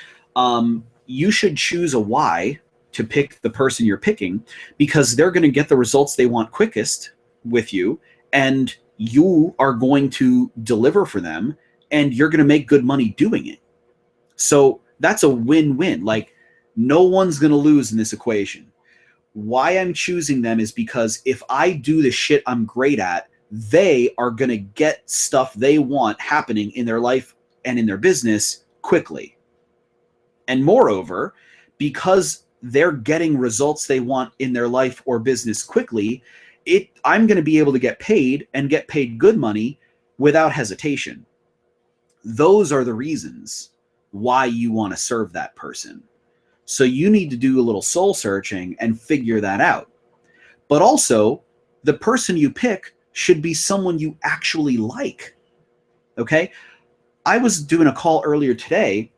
You should choose a why to pick the person you're picking, because they're going to get the results they want quickest with you, and you are going to deliver for them, and you're going to make good money doing it. So that's a win-win. Like, no one's going to lose in this equation. Why I'm choosing them is because if I do the shit I'm great at, they are going to get stuff they want happening in their life and in their business quickly. And moreover, because they're getting results they want in their life or business quickly, I'm going to be able to get paid and get paid good money without hesitation. Those are the reasons why you want to serve that person. So you need to do a little soul searching and figure that out. But also, the person you pick should be someone you actually like. Okay? I was doing a call earlier today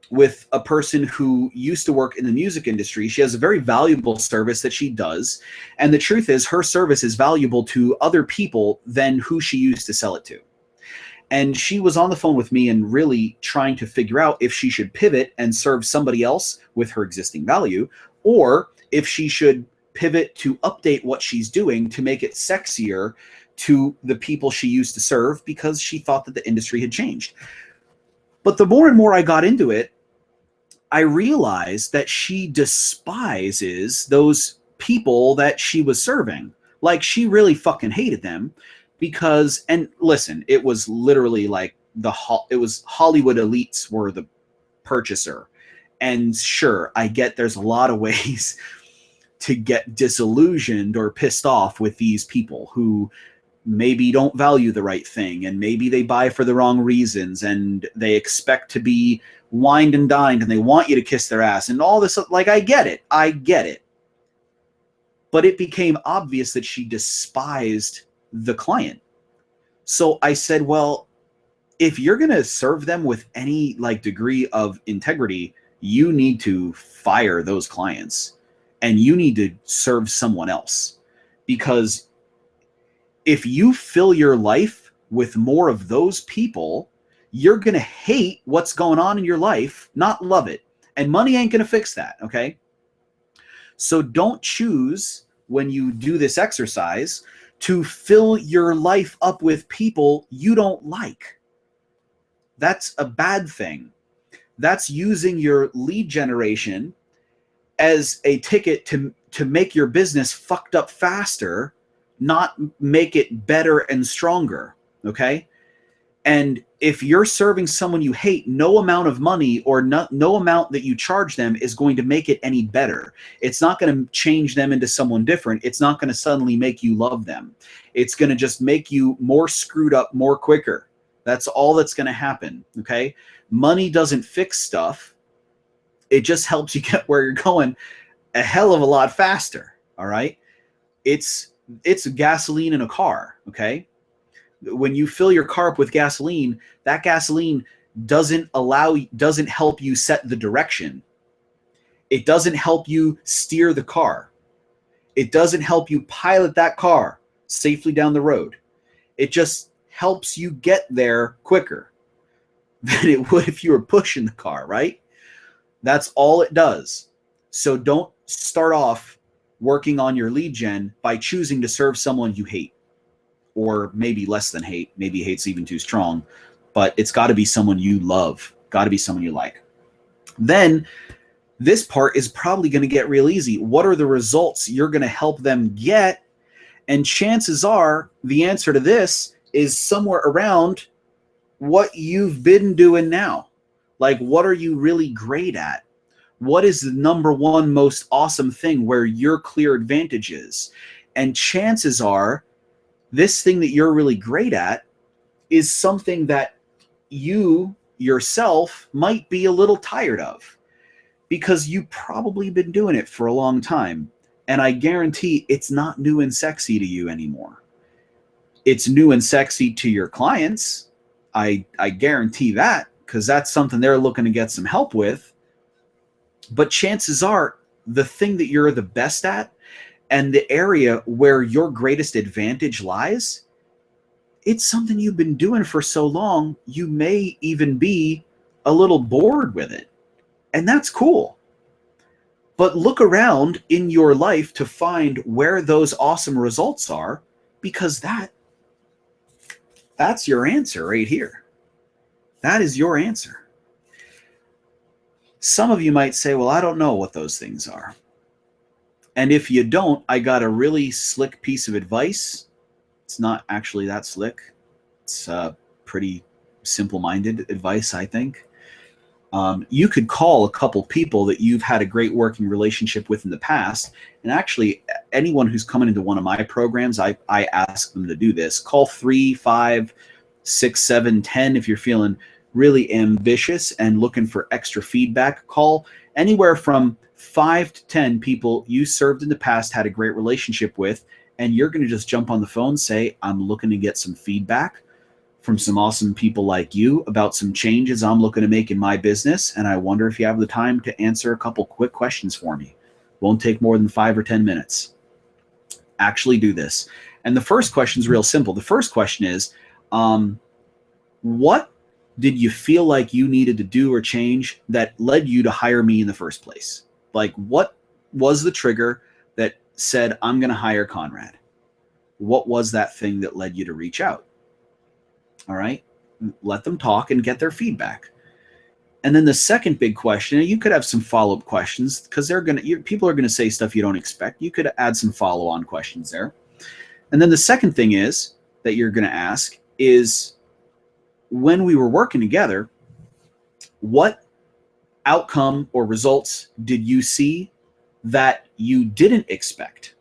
with a person who used to work in the music industry. She has a very valuable service that she does. And the truth is, her service is valuable to other people than who she used to sell it to. And she was on the phone with me and really trying to figure out if she should pivot and serve somebody else with her existing value, or if she should pivot to update what she's doing to make it sexier to the people she used to serve, because she thought that the industry had changed. But the more and more I got into it, I realized that she despises those people that she was serving. Like, she really fucking hated them because, and listen, it was literally like it was Hollywood elites were the purchaser. And sure, I get there's a lot of ways to get disillusioned or pissed off with these people who maybe don't value the right thing, and maybe they buy for the wrong reasons, and they expect to be wined and dined, and they want you to kiss their ass and all this. Like, I get it. But it became obvious that she despised the client. So I said, well, if you're going to serve them with any like degree of integrity, you need to fire those clients and you need to serve someone else. Because if you fill your life with more of those people, you're going to hate what's going on in your life, not love it. And money ain't going to fix that, okay? So don't choose, when you do this exercise, to fill your life up with people you don't like. That's a bad thing. That's using your lead generation as a ticket to make your business fucked up faster, not make it better and stronger, okay? And if you're serving someone you hate, no amount of money or no amount that you charge them is going to make it any better. It's not going to change them into someone different. It's not going to suddenly make you love them. It's going to just make you more screwed up more quicker. That's all that's going to happen, okay? Money doesn't fix stuff. It just helps you get where you're going a hell of a lot faster, all right? It's gasoline in a car, okay? When you fill your car up with gasoline, that gasoline doesn't help you set the direction. It doesn't help you steer the car. It doesn't help you pilot that car safely down the road. It just helps you get there quicker than it would if you were pushing the car, right? That's all it does. So don't start off working on your lead gen by choosing to serve someone you hate. Or maybe less than hate. Maybe hate's even too strong. But it's got to be someone you love. Got to be someone you like. Then this part is probably going to get real easy. What are the results you're going to help them get? And chances are the answer to this is somewhere around what you've been doing now. Like, what are you really great at? What is the number one most awesome thing where your clear advantage is? And chances are this thing that you're really great at is something that you yourself might be a little tired of, because you've probably been doing it for a long time. And I guarantee it's not new and sexy to you anymore. It's new and sexy to your clients. I guarantee that, because that's something they're looking to get some help with. But chances are the thing that you're the best at and the area where your greatest advantage lies, it's something you've been doing for so long, you may even be a little bored with it. And that's cool. But look around in your life to find where those awesome results are, because that's your answer right here. That is your answer. Some of you might say, well, I don't know what those things are. And if you don't, I got a really slick piece of advice. It's not actually that slick. It's pretty simple-minded advice, I think. You could call a couple people that you've had a great working relationship with in the past. And actually, anyone who's coming into one of my programs, I ask them to do this. Call 3, 5, 6, 7, 10 if you're feeling really ambitious and looking for extra feedback. Call anywhere from 5 to 10 people you served in the past, had a great relationship with, and you're going to just jump on the phone, say, I'm looking to get some feedback from some awesome people like you about some changes I'm looking to make in my business, and I wonder if you have the time to answer a couple quick questions for me. Won't take more than 5 or 10 minutes. Actually do this. And the first question is real simple. The first question is, what did you feel like you needed to do or change that led you to hire me in the first place? Like, what was the trigger that said, I'm going to hire Conrad? What was that thing that led you to reach out? All right, let them talk and get their feedback. And then the second big question, you could have some follow-up questions because people are going to say stuff you don't expect. You could add some follow-on questions there. And then the second thing is that you're going to ask is, when we were working together, what outcome or results did you see that you didn't expect?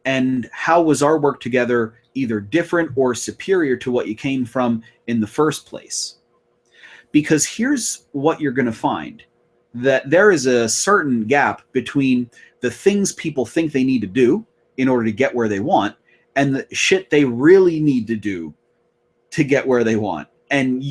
And how was our work together either different or superior to what you came from in the first place? Because here's what you're going to find, that there is a certain gap between the things people think they need to do in order to get where they want and the shit they really need to do to get where they want. And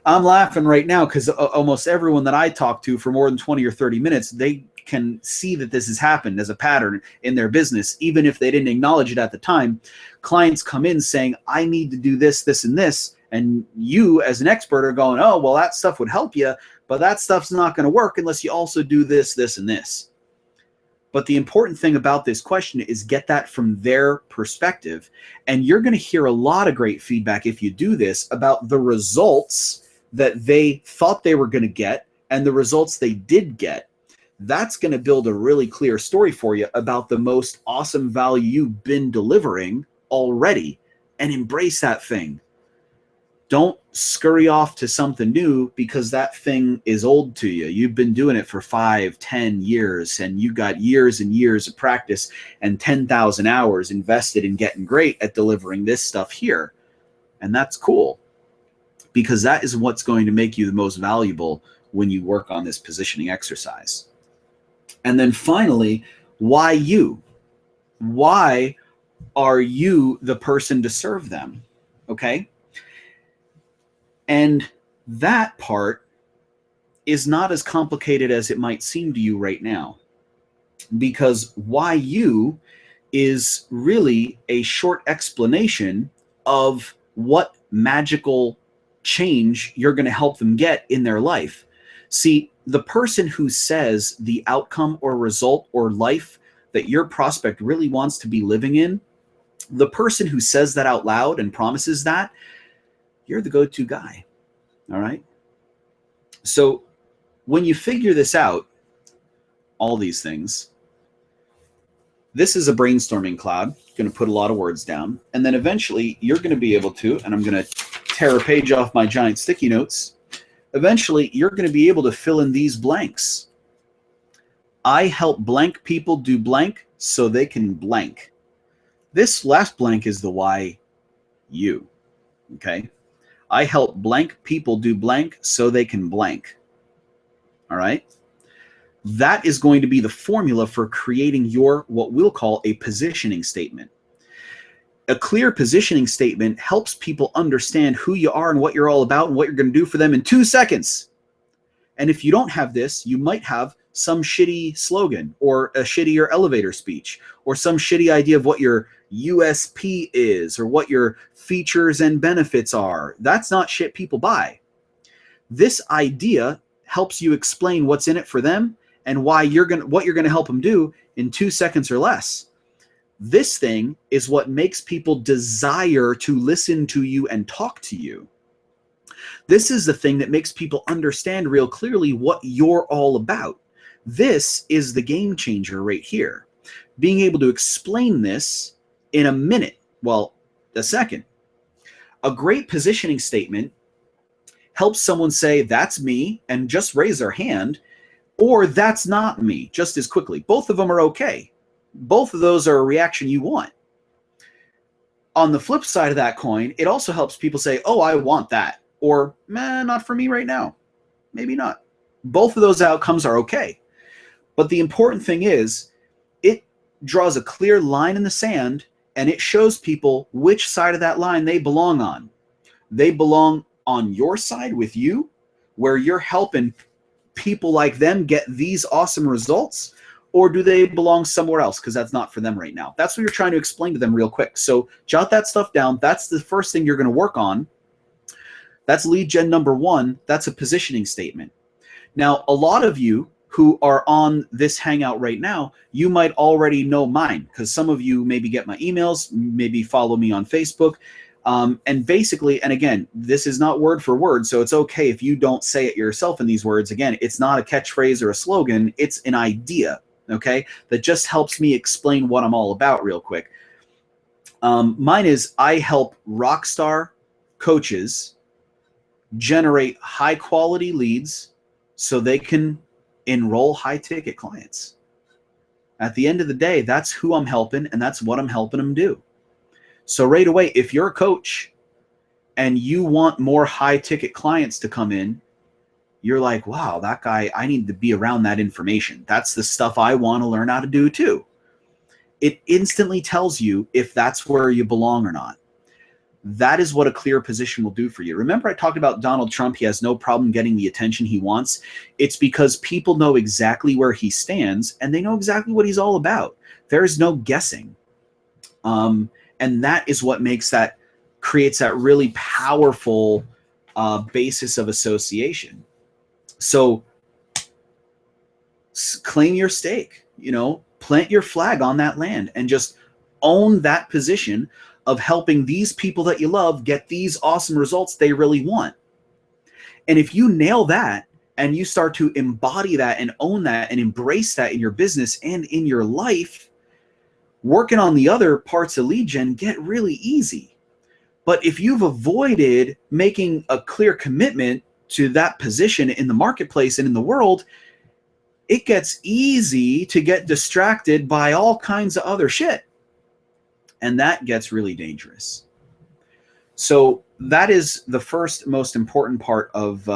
I'm laughing right now because almost everyone that I talk to for more than 20 or 30 minutes, they can see that this has happened as a pattern in their business, even if they didn't acknowledge it at the time. Clients come in saying, I need to do this, this, and this. And you as an expert are going, oh, well, that stuff would help you, but that stuff's not going to work unless you also do this, this, and this. But the important thing about this question is get that from their perspective. And you're going to hear a lot of great feedback if you do this about the results that they thought they were going to get and the results they did get. That's going to build a really clear story for you about the most awesome value you've been delivering already, and embrace that thing. Don't scurry off to something new because that thing is old to you. You've been doing it for 5, 10 years, and you got years and years of practice and 10,000 hours invested in getting great at delivering this stuff here. And that's cool, because that is what's going to make you the most valuable when you work on this positioning exercise. And then finally, why you? Why are you the person to serve them? Okay? And that part is not as complicated as it might seem to you right now, because why you is really a short explanation of what magical change you're going to help them get in their life. See, the person who says the outcome or result or life that your prospect really wants to be living in, the person who says that out loud and promises that, you're the go-to guy. All right? So when you figure this out, all these things, this is a brainstorming cloud. Going to put a lot of words down. And then eventually you're going to be able to, and I'm going to tear a page off my giant sticky notes. Eventually you're going to be able to fill in these blanks. I help blank people do blank so they can blank. This last blank is the why you. Okay? I help blank people do blank so they can blank. All right? That is going to be the formula for creating your, what we'll call a positioning statement. A clear positioning statement helps people understand who you are and what you're all about and what you're going to do for them in 2 seconds. And if you don't have this, you might have some shitty slogan or a shittier elevator speech or some shitty idea of what your USP is or what your features and benefits are. That's not shit people buy. This idea helps you explain what's in it for them and why what you're going to help them do in 2 seconds or less. This thing is what makes people desire to listen to you and talk to you. This is the thing that makes people understand real clearly what you're all about. This is the game changer right here. being able to explain this in a minute, well, a second. A great positioning statement helps someone say, that's me, and just raise their hand, or that's not me, just as quickly. Both of them are okay. Both of those are a reaction you want. On the flip side of that coin, it also helps people say, oh, I want that, or not for me right now. Maybe not. Both of those outcomes are okay. But the important thing is, it draws a clear line in the sand, and it shows people which side of that line they belong on. They belong on your side with you, where you're helping people like them get these awesome results, or do they belong somewhere else because that's not for them right now? That's what you're trying to explain to them real quick. So jot that stuff down. That's the first thing you're going to work on. That's lead gen number one. That's a positioning statement. Now, a lot of you who are on this hangout right now, you might already know mine, because some of you maybe get my emails, maybe follow me on Facebook. And basically, and again, this is not word for word, so it's okay if you don't say it yourself in these words. Again, it's not a catchphrase or a slogan, it's an idea, okay, that just helps me explain what I'm all about real quick. Mine is, I help rockstar coaches generate high quality leads so they can enroll high ticket clients. At the end of the day, that's who I'm helping, and that's what I'm helping them do. So right away, if you're a coach and you want more high ticket clients to come in, you're like, wow, that guy, I need to be around that information. That's the stuff I want to learn how to do too. It instantly tells you if that's where you belong or not. That is what a clear position will do for you. Remember I talked about Donald Trump, he has no problem getting the attention he wants. It's because people know exactly where he stands and they know exactly what he's all about. There is no guessing. And that is what creates that really powerful basis of association. So claim your stake, plant your flag on that land and just own that position of helping these people that you love get these awesome results they really want. And if you nail that and you start to embody that and own that and embrace that in your business and in your life, working on the other parts of lead gen get really easy. But if you've avoided making a clear commitment to that position in the marketplace and in the world, it gets easy to get distracted by all kinds of other shit. And that gets really dangerous. So that is the first most important part of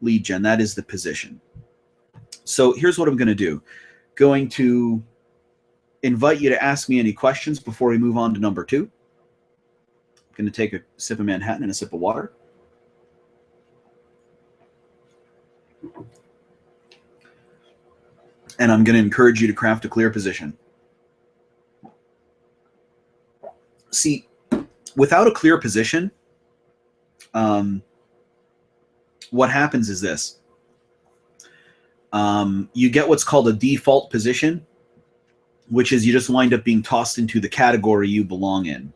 lead gen. That is the position. So here's what I'm going to do. Going to invite you to ask me any questions before we move on to number two. I'm going to take a sip of Manhattan and a sip of water. And I'm going to encourage you to craft a clear position. See, without a clear position, what happens is this. You get what's called a default position, which is you just wind up being tossed into the category you belong in.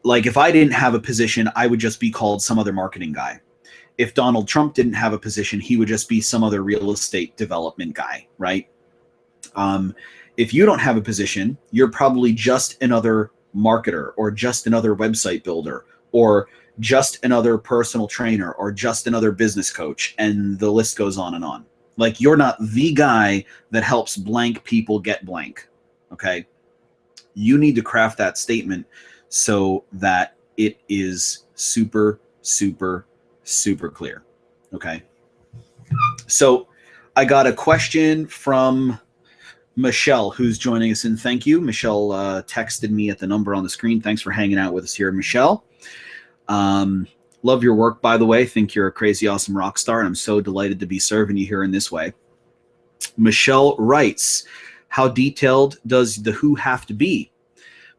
Like if I didn't have a position, I would just be called some other marketing guy. If Donald Trump didn't have a position, he would just be some other real estate development guy, right? If you don't have a position, you're probably just another marketer or just another website builder or just another personal trainer or just another business coach, and the list goes on and on. Like you're not the guy that helps blank people get blank, okay? You need to craft that statement so that it is super, super, super clear, okay? So I got a question from Michelle, who's joining us, and thank you. Michelle texted me at the number on the screen. Thanks for hanging out with us here, Michelle. Love your work, by the way. Think you're a crazy awesome rock star, and I'm so delighted to be serving you here in this way. Michelle writes, how detailed does the who have to be?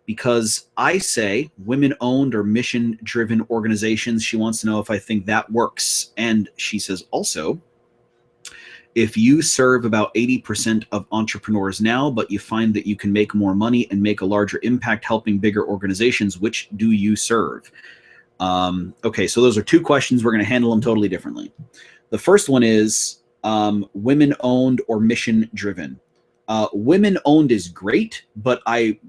Because I say women-owned or mission-driven organizations. She wants to know if I think that works. And she says also, if you serve about 80% of entrepreneurs now, but you find that you can make more money and make a larger impact helping bigger organizations, which do you serve? Okay, so those are two questions. We're going to handle them totally differently. The first one is women-owned or mission-driven. Women owned is great, but I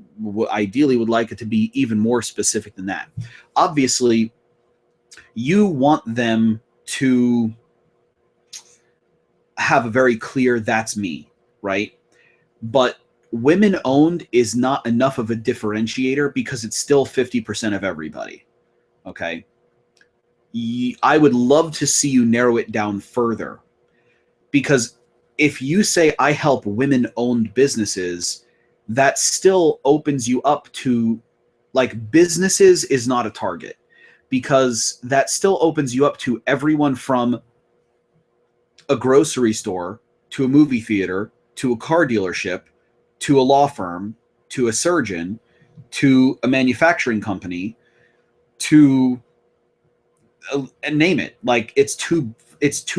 ideally would like it to be even more specific than that. Obviously, you want them to have a very clear "that's me," right? But women owned is not enough of a differentiator because it's still 50% of everybody. Okay. I would love to see you narrow it down further, because if you say I help women owned businesses, that still opens you up to, like, businesses is not a target, because that still opens you up to everyone from a grocery store to a movie theater to a car dealership to a law firm to a surgeon to a manufacturing company to and name it. Like, it's too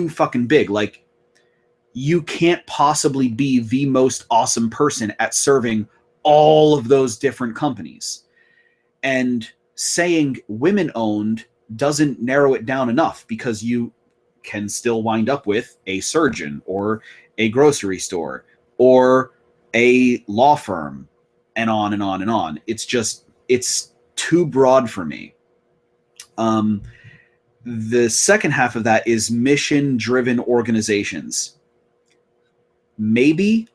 fucking big. Like, you can't possibly be the most awesome person at serving all of those different companies. And saying women owned doesn't narrow it down enough, because you can still wind up with a surgeon or a grocery store or a law firm, and on and on and on. It's too broad for me. The second half of that is mission-driven organizations. Maybe,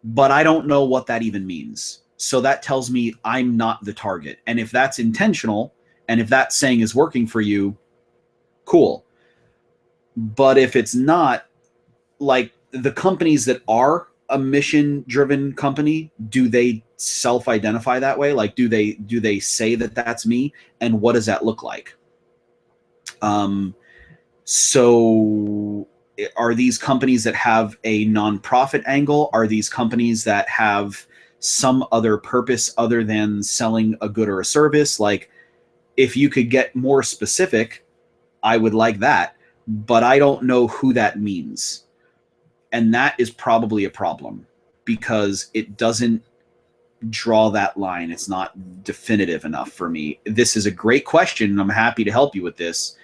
but I don't know what that even means. So that tells me I'm not the target. And if that's intentional, and if that saying is working for you, cool. But if it's not, like, the companies that are a mission-driven company, do they self-identify that way? Like, do they say that that's me? And what does that look like? So are these companies that have a nonprofit angle? Are these companies that have some other purpose other than selling a good or a service? Like, if you could get more specific, I would like that, but I don't know who that means. And that is probably a problem, because it doesn't draw that line. It's not definitive enough for me. This is a great question, and I'm happy to help you with this.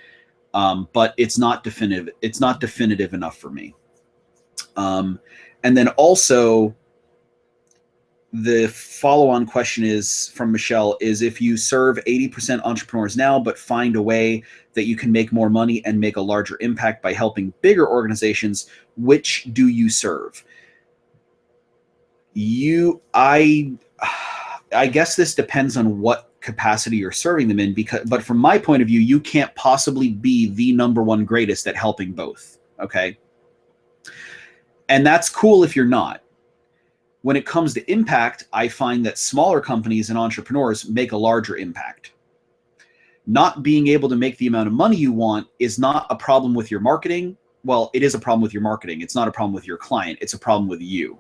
But it's not definitive. It's not definitive enough for me. And then also, the follow-on question is from Michelle, is if you serve 80% entrepreneurs now, but find a way that you can make more money and make a larger impact by helping bigger organizations, which do you serve? I guess this depends on what capacity you're serving them in, but from my point of view, you can't possibly be the number one greatest at helping both. Okay. And that's cool if you're not. When it comes to impact, I find that smaller companies and entrepreneurs make a larger impact. Not being able to make the amount of money you want is not a problem with your marketing. Well, it is a problem with your marketing. It's not a problem with your client. It's a problem with you.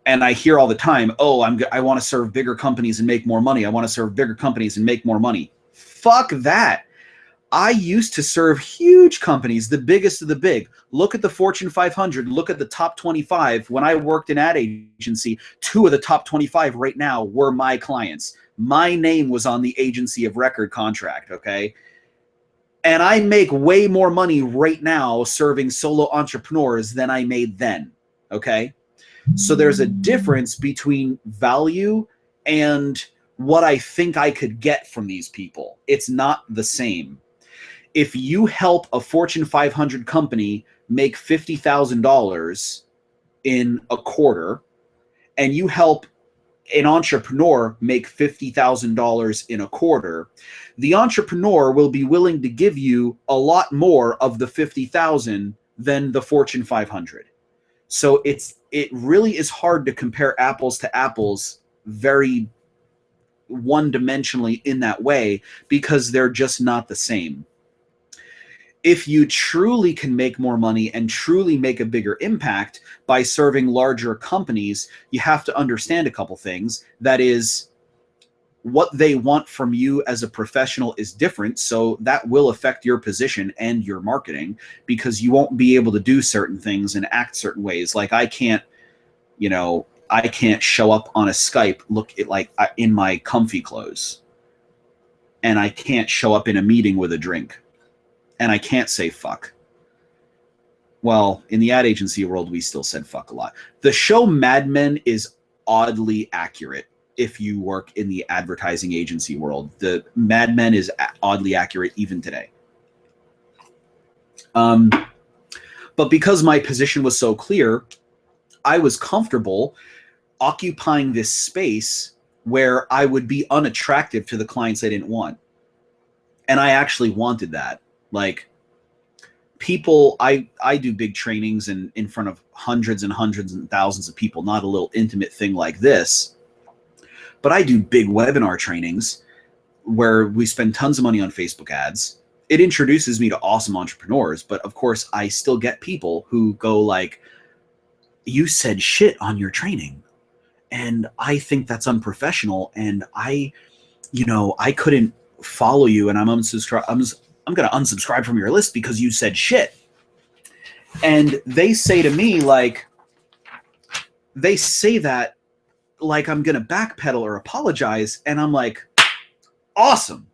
And I hear all the time, oh, I want to serve bigger companies and make more money. I want to serve bigger companies and make more money. Fuck that. I used to serve huge companies, the biggest of the big. Look at the Fortune 500. Look at the top 25. When I worked in ad agency, 2 of the top 25 right now were my clients. My name was on the agency of record contract, okay? And I make way more money right now serving solo entrepreneurs than I made then, okay? So there's a difference between value and what I think I could get from these people. It's not the same. If you help a Fortune 500 company make $50,000 in a quarter, and you help an entrepreneur make $50,000 in a quarter, the entrepreneur will be willing to give you a lot more of the 50,000 than the Fortune 500. So it really is hard to compare apples to apples very one-dimensionally in that way, because they're just not the same. If you truly can make more money and truly make a bigger impact by serving larger companies, you have to understand a couple things. That is, what they want from you as a professional is different, so that will affect your position and your marketing, because you won't be able to do certain things and act certain ways. Like, I can't show up on a Skype in my comfy clothes, and I can't show up in a meeting with a drink, and I can't say fuck. Well, in the ad agency world, we still said fuck a lot. The show Mad Men is oddly accurate if you work in the advertising agency world. The Mad Men is oddly accurate even today. But because my position was so clear, I was comfortable occupying this space where I would be unattractive to the clients I didn't want. And I actually wanted that. Like, people, I do big trainings in front of hundreds and hundreds and thousands of people, not a little intimate thing like this. But I do big webinar trainings where we spend tons of money on Facebook ads. It introduces me to awesome entrepreneurs, but of course I still get people who go like, you said shit on your training and I think that's unprofessional, and I couldn't follow you, and I'm going to unsubscribe from your list because you said shit. And they say to me, like, they say that like I'm going to backpedal or apologize, and I'm like, awesome.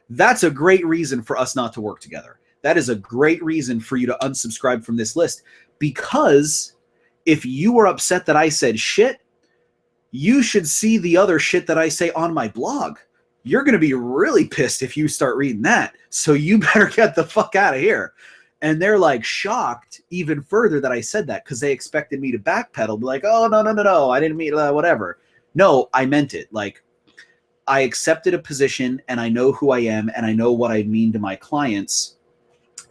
That's a great reason for us not to work together. That is a great reason for you to unsubscribe from this list, because if you were upset that I said shit, you should see the other shit that I say on my blog. You're going to be really pissed if you start reading that. So you better get the fuck out of here. And they're like shocked even further that I said that, because they expected me to backpedal, be like, oh, no, I didn't mean whatever. No, I meant it. Like, I accepted a position, and I know who I am, and I know what I mean to my clients.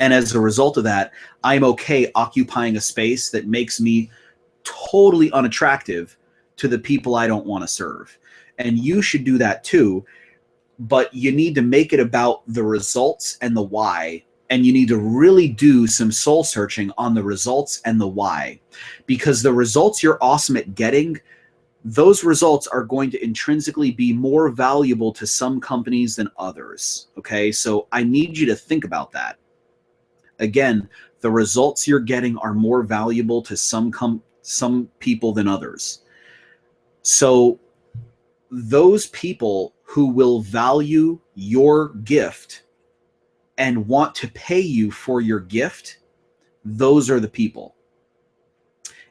And as a result of that, I'm okay occupying a space that makes me totally unattractive to the people I don't want to serve. And you should do that too, but you need to make it about the results and the why. And you need to really do some soul searching on the results and the why, because the results you're awesome at getting, those results are going to intrinsically be more valuable to some companies than others. Okay, so I need you to think about that. Again, the results you're getting are more valuable to some people than others. So those people who will value your gift and want to pay you for your gift, those are the people.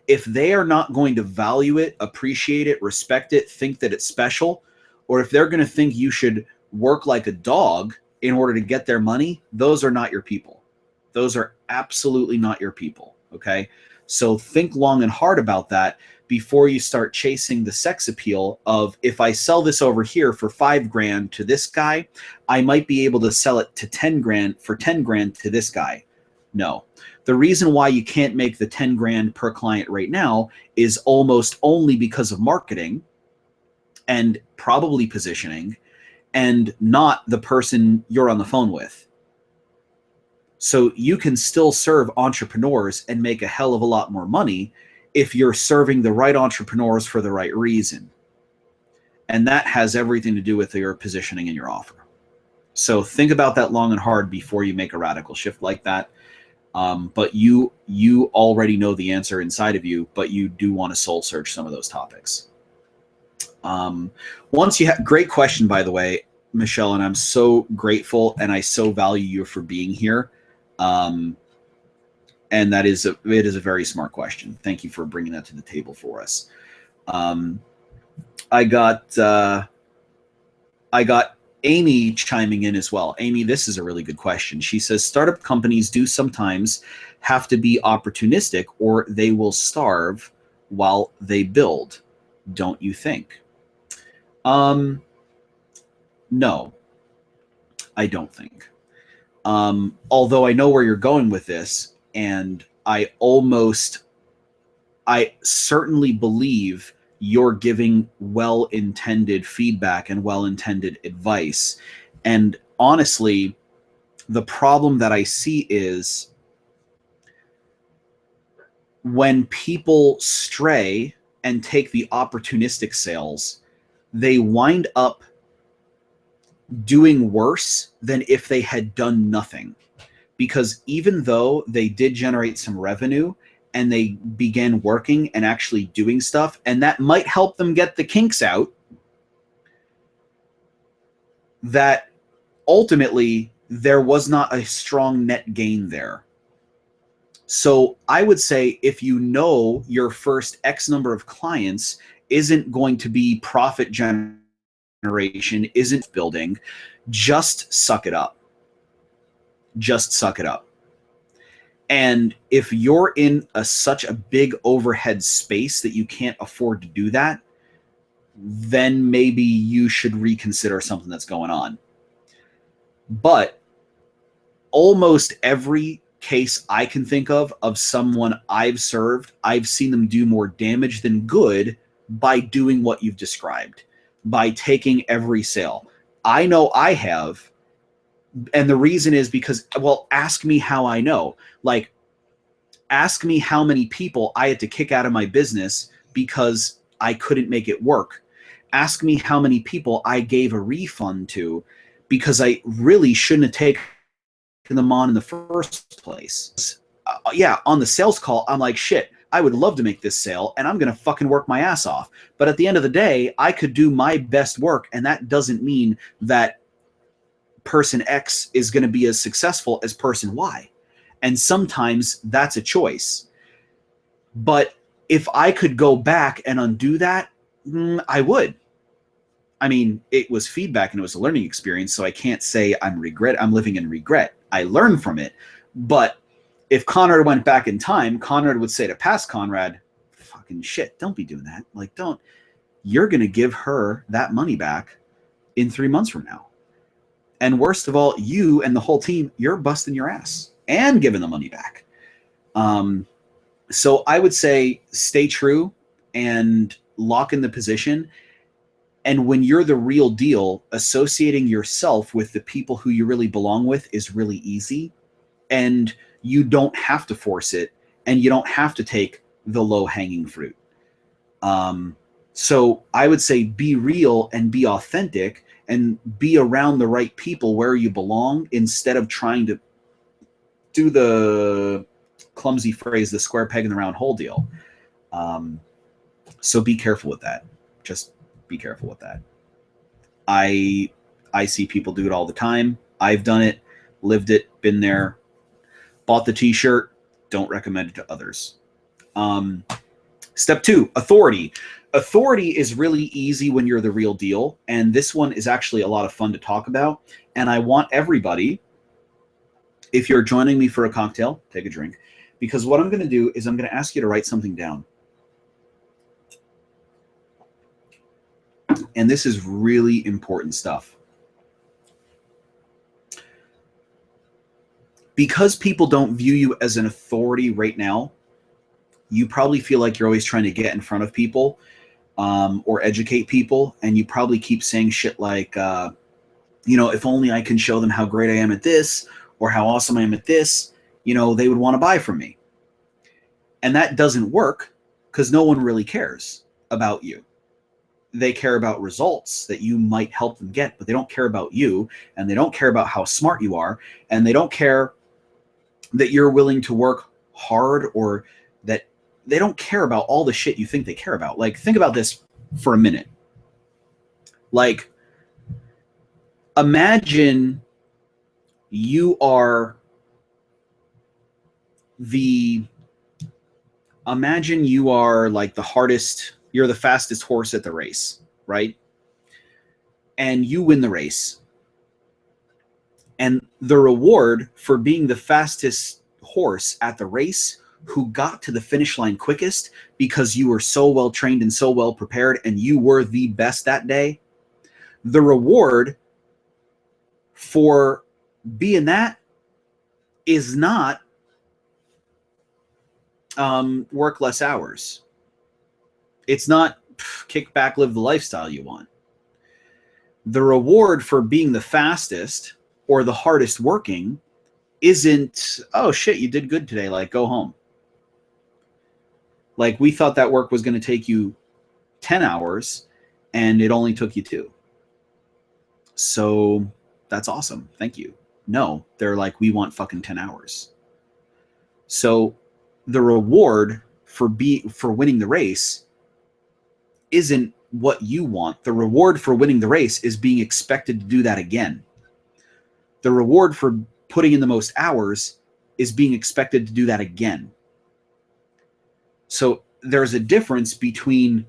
If they are not going to value it, appreciate it, respect it, think that it's special, or if they're going to think you should work like a dog in order to get their money, those are not your people. Those are absolutely not your people, okay? So think long and hard about that before you start chasing the sex appeal of, if I sell this over here for $5,000 to this guy, I might be able to sell it to $10,000 for $10,000 to this guy. No. The reason why you can't make the $10,000 per client right now is almost only because of marketing and probably positioning, and not the person you're on the phone with. So you can still serve entrepreneurs and make a hell of a lot more money if you're serving the right entrepreneurs for the right reason. And that has everything to do with your positioning and your offer. So think about that long and hard before you make a radical shift like that. But you already know the answer inside of you, but you do want to soul search some of those topics. Once you have, great question, by the way, Michelle, and I'm so grateful and I so value you for being here. And it is a very smart question. Thank you for bringing that to the table for us. I got Amy chiming in as well. Amy, this is a really good question. She says, startup companies do sometimes have to be opportunistic or they will starve while they build, don't you think? No, I don't think. Although I know where you're going with this, and I certainly believe you're giving well-intended feedback and well-intended advice. And honestly, the problem that I see is when people stray and take the opportunistic sales, they wind up doing worse than if they had done nothing. Because even though they did generate some revenue and they began working and actually doing stuff, and that might help them get the kinks out, that ultimately there was not a strong net gain there. So I would say if you know your first X number of clients isn't going to be profit generation, isn't building, just suck it up. Just suck it up. And if you're in such a big overhead space that you can't afford to do that, then maybe you should reconsider something that's going on. But almost every case I can think of someone I've served, I've seen them do more damage than good by doing what you've described, by taking every sale. I know I have, and the reason is because, well, ask me how I know. Like, ask me how many people I had to kick out of my business because I couldn't make it work. Ask me how many people I gave a refund to because I really shouldn't have taken them on in the first place. Yeah, on the sales call, I'm like, shit, I would love to make this sale and I'm going to fucking work my ass off. But at the end of the day, I could do my best work, and that doesn't mean that person X is going to be as successful as person Y. And sometimes that's a choice. But if I could go back and undo that, I would. I mean, it was feedback and it was a learning experience, so I can't say I'm living in regret. I learned from it. But if Conrad went back in time, Conrad would say to past Conrad, fucking shit, don't be doing that. Like, don't. You're going to give her that money back in 3 months from now. And worst of all, you and the whole team, you're busting your ass and giving the money back. So I would say stay true and lock in the position. And when you're the real deal, associating yourself with the people who you really belong with is really easy. And you don't have to force it, and you don't have to take the low-hanging fruit. So I would say be real and be authentic and be around the right people where you belong instead of trying to do the clumsy phrase, the square peg in the round hole deal. So be careful with that. Just be careful with that. I see people do it all the time. I've done it, lived it, been there, bought the t-shirt, don't recommend it to others. Step 2, authority. Authority is really easy when you're the real deal, and this one is actually a lot of fun to talk about. And I want everybody, if you're joining me for a cocktail, take a drink, because what I'm going to do is I'm going to ask you to write something down. And this is really important stuff. Because people don't view you as an authority right now, you probably feel like you're always trying to get in front of people or educate people. And you probably keep saying shit like, you know, if only I can show them how great I am at this or how awesome I am at this, you know, they would want to buy from me. And that doesn't work because no one really cares about you. They care about results that you might help them get, but they don't care about you, and they don't care about how smart you are, and they don't care that you're willing to work hard, or that they don't care about all the shit you think they care about. Like, think about this for a minute. Like, imagine you are like the hardest, you're the fastest horse at the race, right? And you win the race. And the reward for being the fastest horse at the race, who got to the finish line quickest because you were so well trained and so well prepared and you were the best that day, the reward for being that is not work less hours. It's not kick back, live the lifestyle you want. The reward for being the fastest or the hardest working isn't, oh shit, you did good today, like go home. Like, we thought that work was going to take you 10 hours and it only took you 2. So that's awesome. Thank you. No, they're like, we want fucking 10 hours. So the reward for winning the race isn't what you want. The reward for winning the race is being expected to do that again. The reward for putting in the most hours is being expected to do that again. So there's a difference between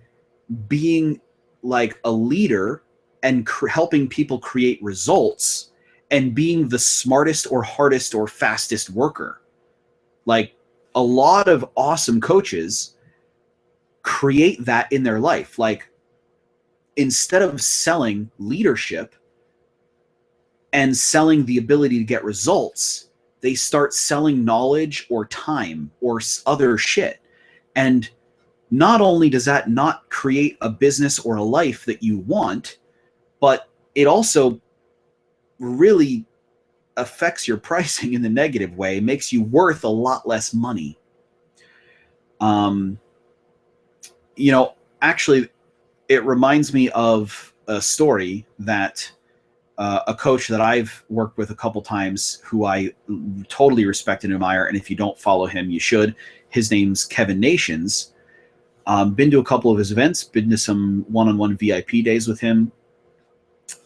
being like a leader and helping people create results and being the smartest or hardest or fastest worker. Like, a lot of awesome coaches create that in their life. Like, instead of selling leadership and selling the ability to get results, they start selling knowledge or time or other shit. And not only does that not create a business or a life that you want, but it also really affects your pricing in the negative way, makes you worth a lot less money. You know, actually, it reminds me of a story that a coach that I've worked with a couple times, who I totally respect and admire, and if you don't follow him, you should. His name's Kevin Nations. Been to a couple of his events, been to some one-on-one VIP days with him,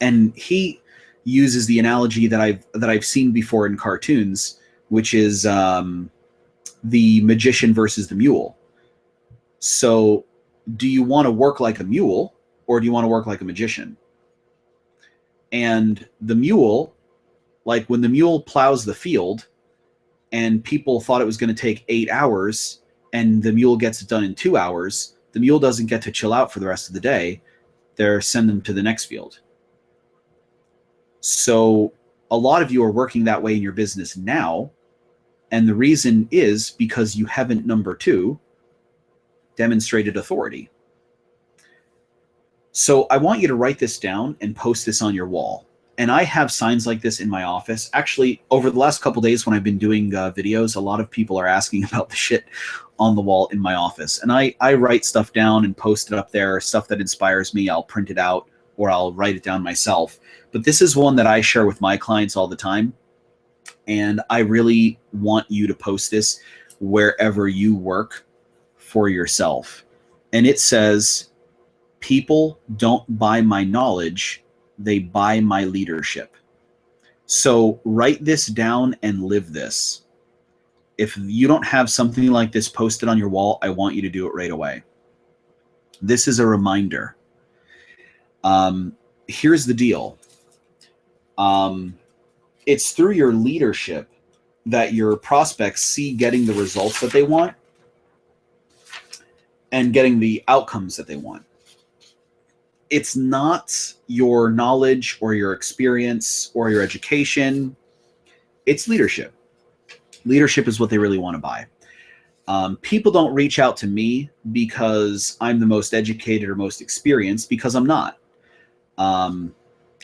and he uses the analogy that I've seen before in cartoons, which is the magician versus the mule. So, do you want to work like a mule, or do you want to work like a magician? And the mule, like when the mule plows the field and people thought it was going to take 8 hours and the mule gets it done in 2 hours, the mule doesn't get to chill out for the rest of the day. They're send them to the next field. So a lot of you are working that way in your business now. And the reason is because you haven't, number two, demonstrated authority. So I want you to write this down and post this on your wall. And I have signs like this in my office. Actually, over the last couple of days when I've been doing videos, a lot of people are asking about the shit on the wall in my office. And I write stuff down and post it up there, stuff that inspires me. I'll print it out or I'll write it down myself. But this is one that I share with my clients all the time. And I really want you to post this wherever you work for yourself. And it says, people don't buy my knowledge, they buy my leadership. So write this down and live this. If you don't have something like this posted on your wall, I want you to do it right away. This is a reminder. Here's the deal. It's through your leadership that your prospects see getting the results that they want and getting the outcomes that they want. It's not your knowledge or your experience or your education. It's leadership. Leadership is what they really want to buy. People don't reach out to me because I'm the most educated or most experienced, because I'm not. I'm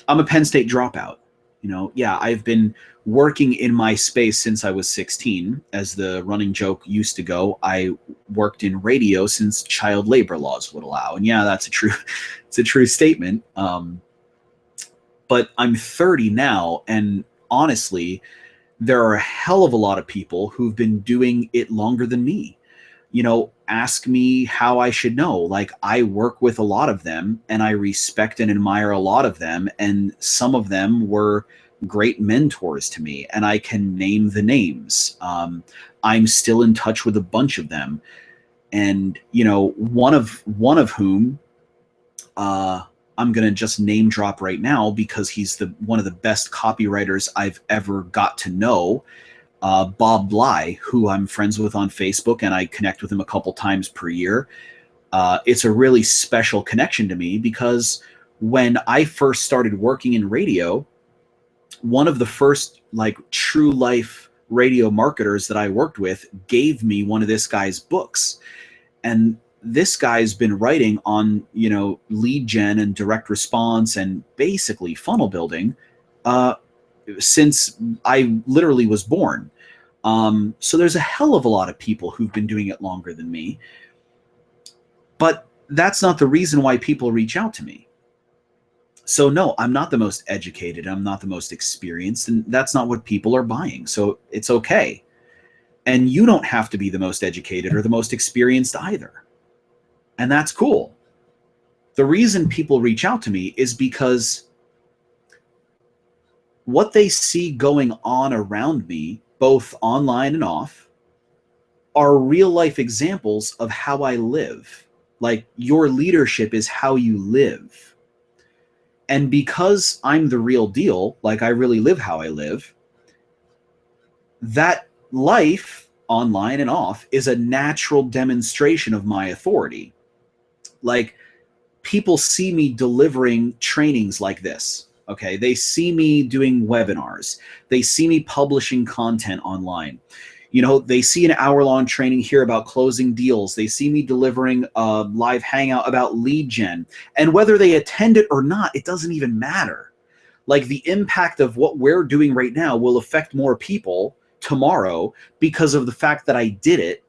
a Penn State dropout. You know, yeah, I've been working in my space since I was 16. As the running joke used to go, I worked in radio since child labor laws would allow. And yeah, that's it's a true statement. But I'm 30 now, and honestly, there are a hell of a lot of people who've been doing it longer than me. You know, ask me how I should know. Like, I work with a lot of them and I respect and admire a lot of them. And some of them were great mentors to me, and I can name the names. I'm still in touch with a bunch of them. And, you know, one of whom, I'm going to just name drop right now because he's one of the best copywriters I've ever got to know. Bob Bly, who I'm friends with on Facebook, and I connect with him a couple times per year. It's a really special connection to me because when I first started working in radio, one of the first like true life radio marketers that I worked with gave me one of this guy's books. And this guy's been writing on, you know, lead gen and direct response and basically funnel building since I literally was born. So there's a hell of a lot of people who've been doing it longer than me. But that's not the reason why people reach out to me. So no, I'm not the most educated. I'm not the most experienced. And that's not what people are buying. So it's okay. And you don't have to be the most educated or the most experienced either. And that's cool. The reason people reach out to me is because what they see going on around me, both online and off, are real life examples of how I live. Like, your leadership is how you live. And because I'm the real deal, like I really live how I live, that life, online and off, is a natural demonstration of my authority. Like, people see me delivering trainings like this. Okay, they see me doing webinars. They see me publishing content online. You know, they see an hour-long training here about closing deals. They see me delivering a live hangout about lead gen. And whether they attend it or not, it doesn't even matter. Like, the impact of what we're doing right now will affect more people tomorrow because of the fact that I did it,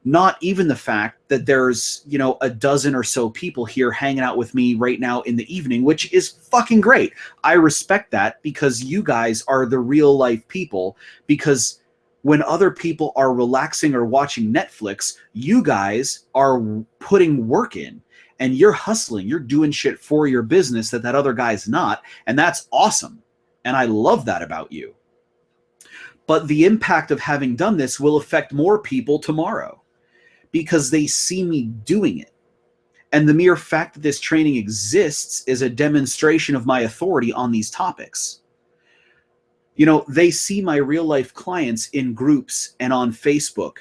not even the fact that there's, you know, a dozen or so people here hanging out with me right now in the evening, which is fucking great. I respect that because you guys are the real life people. Because when other people are relaxing or watching Netflix, you guys are putting work in and you're hustling. You're doing shit for your business that other guy's not. And that's awesome. And I love that about you. But the impact of having done this will affect more people tomorrow because they see me doing it. And the mere fact that this training exists is a demonstration of my authority on these topics. You know, they see my real life clients in groups and on Facebook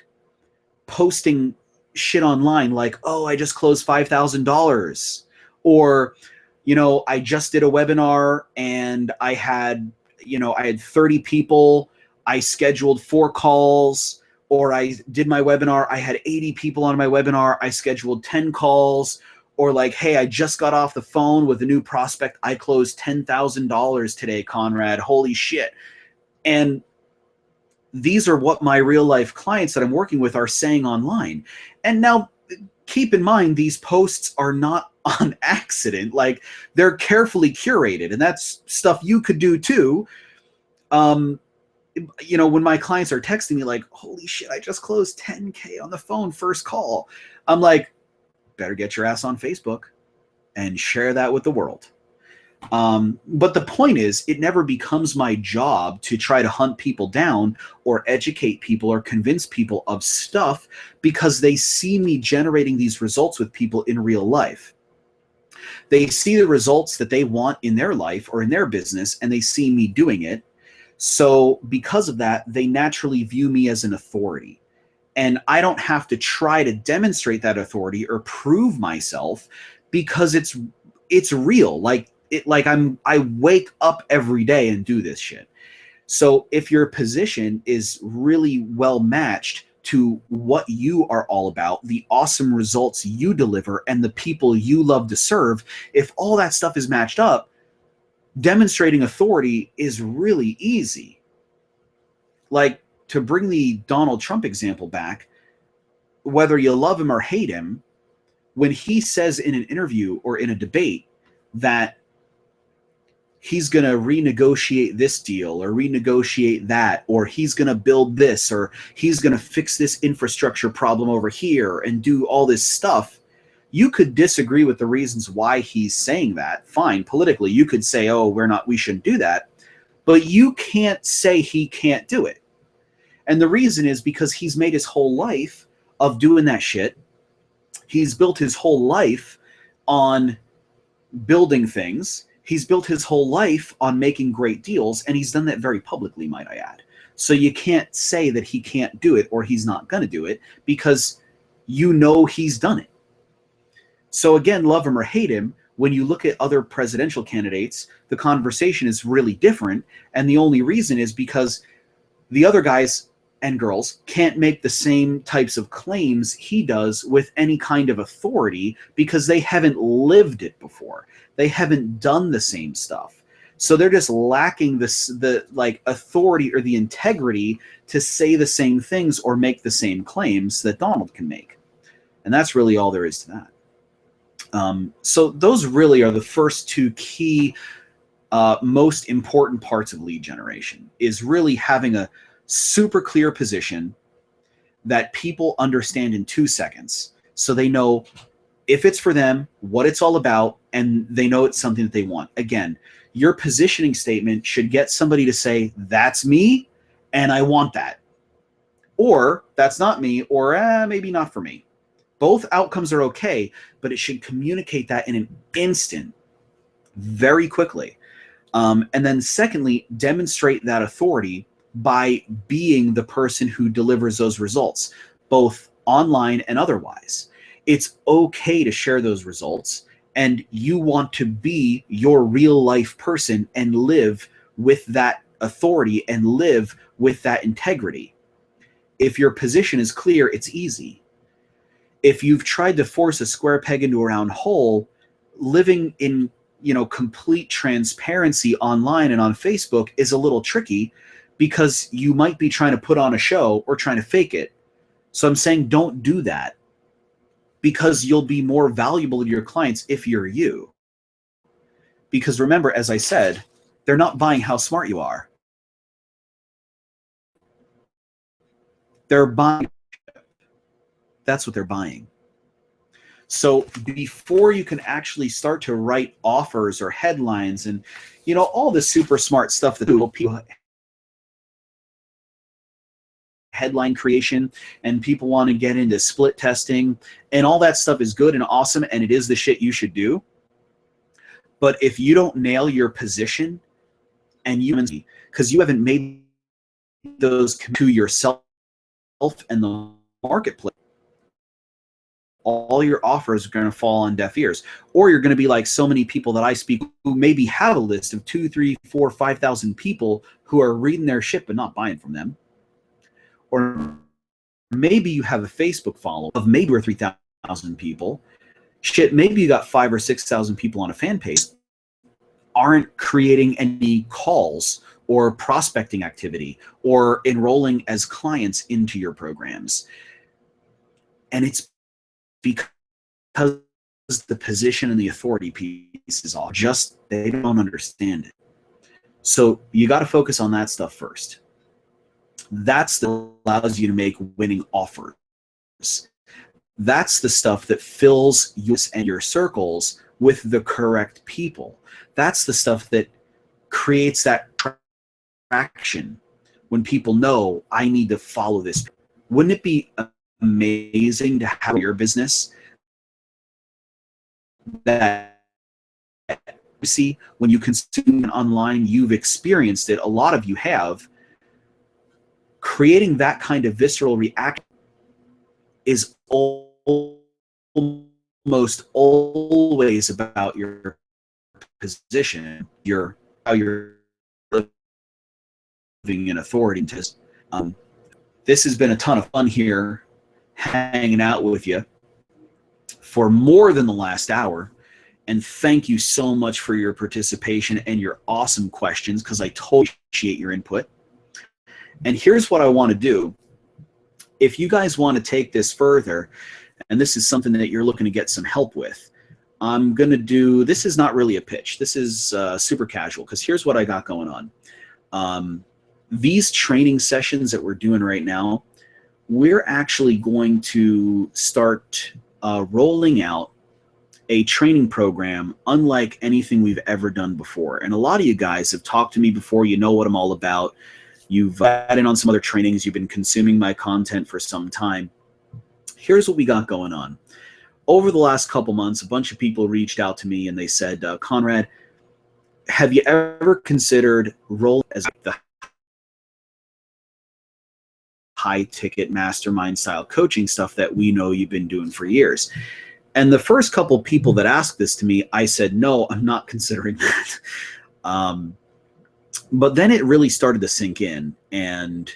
posting shit online like, oh, I just closed $5,000. Or, you know, I just did a webinar and I had 30 people. I scheduled 4 calls. Or I did my webinar, I had 80 people on my webinar. I scheduled 10 calls. Or like, hey, I just got off the phone with a new prospect. I closed $10,000 today, Conrad. Holy shit. And these are what my real life clients that I'm working with are saying online. And now keep in mind, these posts are not on accident. Like, they're carefully curated, and that's stuff you could do too. You know, when my clients are texting me like, holy shit, I just closed 10K on the phone, first call. I'm like, better get your ass on Facebook and share that with the world. But the point is, it never becomes my job to try to hunt people down or educate people or convince people of stuff because they see me generating these results with people in real life. They see the results that they want in their life or in their business, and they see me doing it. So because of that, they naturally view me as an authority. And I don't have to try to demonstrate that authority or prove myself because it's real. I wake up every day and do this shit. So if your position is really well matched to what you are all about, the awesome results you deliver, and the people you love to serve, if all that stuff is matched up, demonstrating authority is really easy. Like, to bring the Donald Trump example back, whether you love him or hate him, when he says in an interview or in a debate that he's going to renegotiate this deal or renegotiate that, or he's going to build this, or he's going to fix this infrastructure problem over here and do all this stuff, you could disagree with the reasons why he's saying that. Fine, politically, you could say, oh, we shouldn't do that. But you can't say he can't do it. And the reason is because he's made his whole life of doing that shit. He's built his whole life on building things. He's built his whole life on making great deals, and he's done that very publicly, might I add. So you can't say that he can't do it or he's not going to do it because you know he's done it. So again, love him or hate him, when you look at other presidential candidates, the conversation is really different. And the only reason is because the other guys and girls can't make the same types of claims he does with any kind of authority because they haven't lived it before. They haven't done the same stuff. So they're just lacking the authority or the integrity to say the same things or make the same claims that Donald can make. And that's really all there is to that. So those really are the first 2 key, most important parts of lead generation, is really having a super clear position that people understand in 2 seconds. So they know if it's for them, what it's all about, and they know it's something that they want. Again, your positioning statement should get somebody to say, that's me, and I want that. or that's not me, or maybe not for me. Both outcomes are okay, but it should communicate that in an instant, very quickly. And then secondly, demonstrate that authority by being the person who delivers those results, both online and otherwise. It's okay to share those results, and you want to be your real life person and live with that authority and live with that integrity. If your position is clear, it's easy. If you've tried to force a square peg into a round hole, living in complete transparency online and on Facebook is a little tricky, because you might be trying to put on a show or trying to fake it. So I'm saying don't do that, because you'll be more valuable to your clients if you're you. Because remember, as I said, they're not buying how smart you are. They're buying. That's what they're buying. So before you can actually start to write offers or headlines and, all the super smart stuff that people headline creation, and people want to get into split testing, and all that stuff is good and awesome, and it is the shit you should do. But if you don't nail your position, and because you haven't made those to yourself and the marketplace, all your offers are going to fall on deaf ears. Or you're going to be like so many people that I speak who maybe have a list of 2, 3, 4, 5,000 people who are reading their shit but not buying from them. Or maybe you have a Facebook follow of maybe 2,000 or 3,000 people. Shit, maybe you got 5,000 or 6,000 people on a fan page, aren't creating any calls or prospecting activity or enrolling as clients into your programs. And it's because the position and the authority piece is off. Just they don't understand it. So you got to focus on that stuff first. That's that allows you to make winning offers. That's the stuff that fills you and your circles with the correct people. That's the stuff that creates that traction when people know, I need to follow this. Wouldn't it be amazing to have your business that you see when you consume online, you've experienced it, a lot of you have. Creating that kind of visceral reaction is almost always about your position, how you're living in authority. This has been a ton of fun here, hanging out with you for more than the last hour. And thank you so much for your participation and your awesome questions, because I totally appreciate your input. And here's what I want to do. If you guys want to take this further, and this is something that you're looking to get some help with, I'm going to do, this is not really a pitch. This is super casual, because here's what I got going on. These training sessions that we're doing right now, we're actually going to start rolling out a training program unlike anything we've ever done before. And a lot of you guys have talked to me before. You know what I'm all about. You've had in on some other trainings. You've been consuming my content for some time. Here's what we got going on. Over the last couple months, a bunch of people reached out to me and they said, Conrad, have you ever considered rolling as the high-ticket mastermind style coaching stuff that we know you've been doing for years? And the first couple people that asked this to me, I said, no, I'm not considering that. But then it really started to sink in, and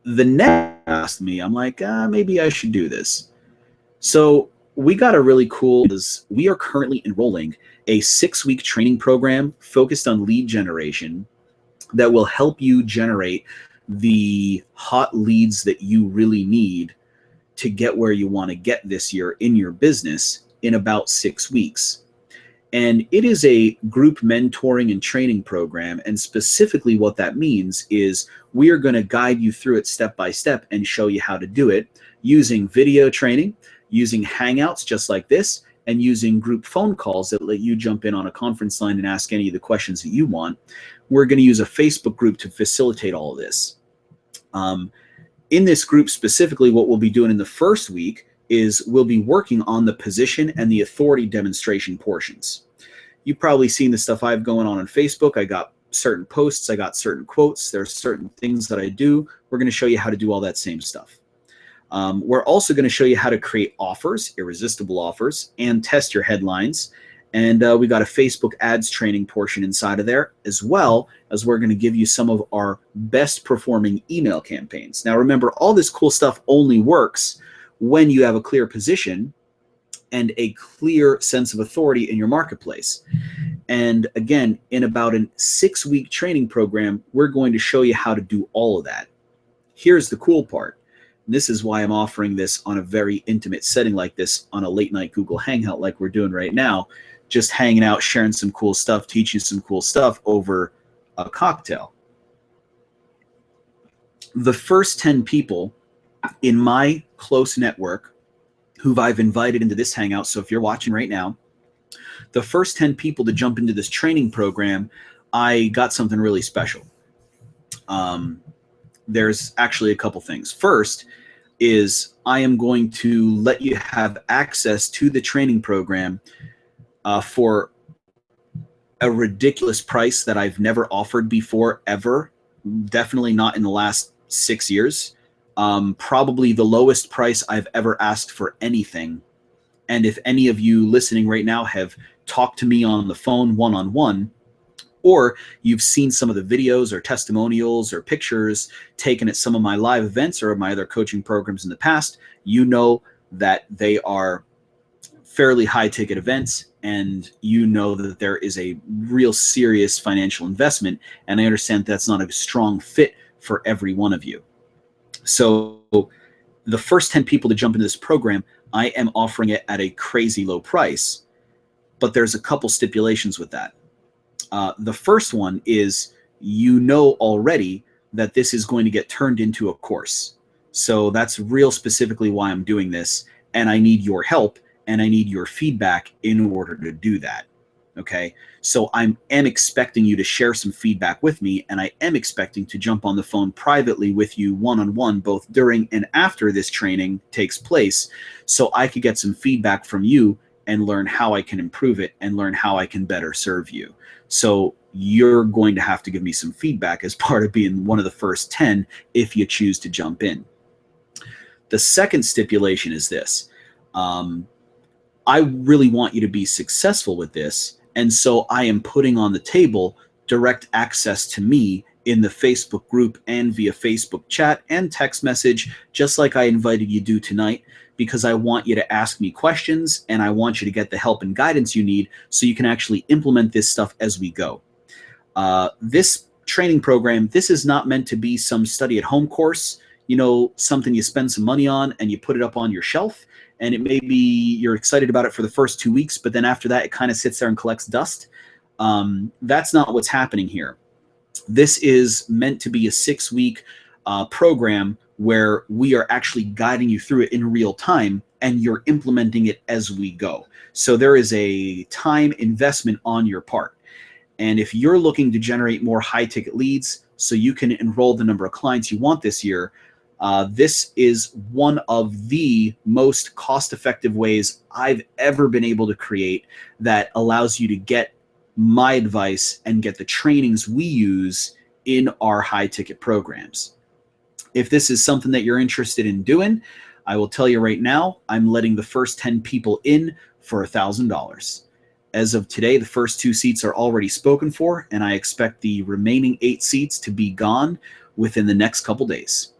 the next asked me, I'm like, maybe I should do this. So we got a really cool, we are currently enrolling a 6-week training program focused on lead generation that will help you generate the hot leads that you really need to get where you want to get this year in your business in about 6 weeks. And it is a group mentoring and training program. And specifically what that means is we are going to guide you through it step by step and show you how to do it using video training, using Hangouts just like this, and using group phone calls that let you jump in on a conference line and ask any of the questions that you want. We're going to use a Facebook group to facilitate all of this. In this group specifically, what we'll be doing in the first week is we'll be working on the position and the authority demonstration portions. You've probably seen the stuff I've going on Facebook. I got certain posts, I got certain quotes, there's certain things that I do. We're going to show you how to do all that same stuff. We're also going to show you how to create offers, irresistible offers, and test your headlines. And we got a Facebook ads training portion inside of there, as well as we're going to give you some of our best performing email campaigns. Now, remember, all this cool stuff only works when you have a clear position and a clear sense of authority in your marketplace. And again, in about a 6-week training program, we're going to show you how to do all of that. Here's the cool part. This is why I'm offering this on a very intimate setting like this, on a late night Google Hangout like we're doing right now, just hanging out, sharing some cool stuff, teaching some cool stuff over a cocktail. The first 10 people in my close network who I've invited into this Hangout, so if you're watching right now, the first 10 people to jump into this training program, I got something really special. There's actually a couple things. First is I am going to let you have access to the training program for a ridiculous price that I've never offered before, ever. Definitely not in the last 6 years. Probably the lowest price I've ever asked for anything. And if any of you listening right now have talked to me on the phone one-on-one, or you've seen some of the videos or testimonials or pictures taken at some of my live events or my other coaching programs in the past, you know that they are fairly high ticket events, and you know that there is a real serious financial investment, and I understand that's not a strong fit for every one of you. So the first 10 people to jump into this program, I am offering it at a crazy low price, but there's a couple stipulations with that. The first one is, you know already that this is going to get turned into a course. So that's real specifically why I'm doing this, and I need your help and I need your feedback in order to do that. Okay, so I am expecting you to share some feedback with me, and I am expecting to jump on the phone privately with you one-on-one, both during and after this training takes place, so I could get some feedback from you and learn how I can improve it and learn how I can better serve you. So you're going to have to give me some feedback as part of being one of the first 10 if you choose to jump in. The second stipulation is this. I really want you to be successful with this, and so I am putting on the table direct access to me in the Facebook group and via Facebook chat and text message, just like I invited you to do tonight, because I want you to ask me questions and I want you to get the help and guidance you need so you can actually implement this stuff as we go. This training program, this is not meant to be some study at home course, you know, something you spend some money on and you put it up on your shelf, and it may be you're excited about it for the first 2 weeks, but then after that it kind of sits there and collects dust. That's not what's happening here. This is meant to be a 6-week program where we are actually guiding you through it in real time, and you're implementing it as we go. So there is a time investment on your part. And if you're looking to generate more high-ticket leads so you can enroll the number of clients you want this year, this is one of the most cost-effective ways I've ever been able to create that allows you to get my advice and get the trainings we use in our high-ticket programs. If this is something that you're interested in doing, I will tell you right now, I'm letting the first 10 people in for $1,000. As of today, the first 2 seats are already spoken for, and I expect the remaining 8 seats to be gone within the next couple days.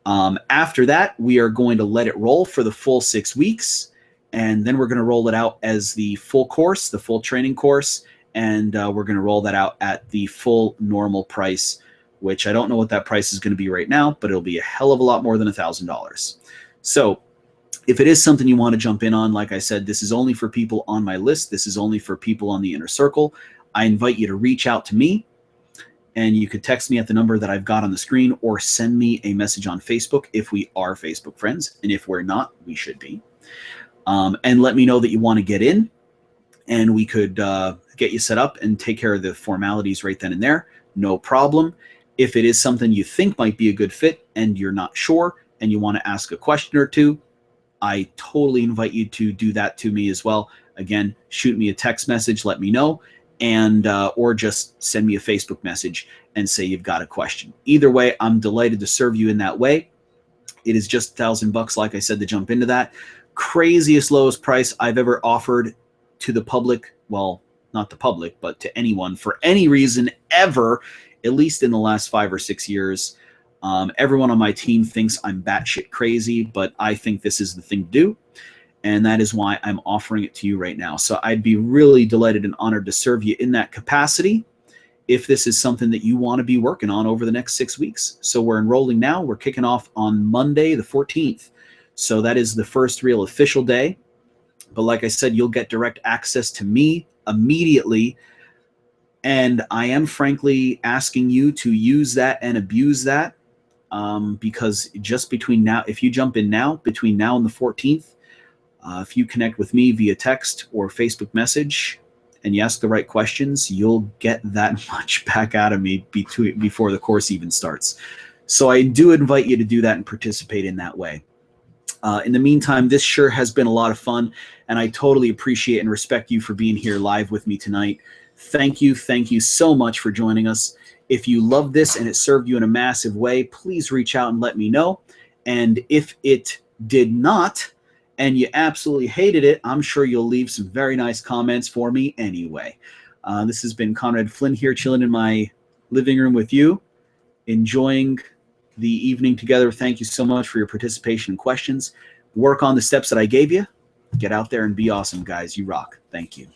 After that, we are going to let it roll for the full 6 weeks, and then we're going to roll it out as the full course, the full training course, and we're going to roll that out at the full normal price, which I don't know what that price is going to be right now, but it'll be a hell of a lot more than $1,000. So if it is something you want to jump in on, like I said, this is only for people on my list. This is only for people on the inner circle. I invite you to reach out to me, and you could text me at the number that I've got on the screen, or send me a message on Facebook if we are Facebook friends, and if we're not, we should be. And let me know that you want to get in, and we could get you set up and take care of the formalities right then and there. No problem. If it is something you think might be a good fit and you're not sure and you want to ask a question or two, I totally invite you to do that to me as well. Again, shoot me a text message, let me know, and or just send me a Facebook message and say you've got a question. Either way, I'm delighted to serve you in that way. It is just $1,000, like I said, to jump into that. Craziest lowest price I've ever offered to the public. Well, not the public, but to anyone for any reason ever, at least in the last 5 or 6 years. Everyone on my team thinks I'm batshit crazy, but I think this is the thing to do. And that is why I'm offering it to you right now. So I'd be really delighted and honored to serve you in that capacity if this is something that you want to be working on over the next 6 weeks. So we're enrolling now. We're kicking off on Monday, the 14th. So that is the first real official day. But like I said, you'll get direct access to me immediately. And I am frankly asking you to use that and abuse that because just between now, if you jump in now, between now and the 14th, if you connect with me via text or Facebook message and you ask the right questions, you'll get that much back out of me before the course even starts. So I do invite you to do that and participate in that way. In the meantime, this sure has been a lot of fun, and I totally appreciate and respect you for being here live with me tonight. Thank you so much for joining us. If you love this and it served you in a massive way, please reach out and let me know. And if it did not, and you absolutely hated it, I'm sure you'll leave some very nice comments for me anyway. This has been Conrad Flynn here, chilling in my living room with you, enjoying the evening together. Thank you so much for your participation and questions. Work on the steps that I gave you. Get out there and be awesome, guys. You rock. Thank you.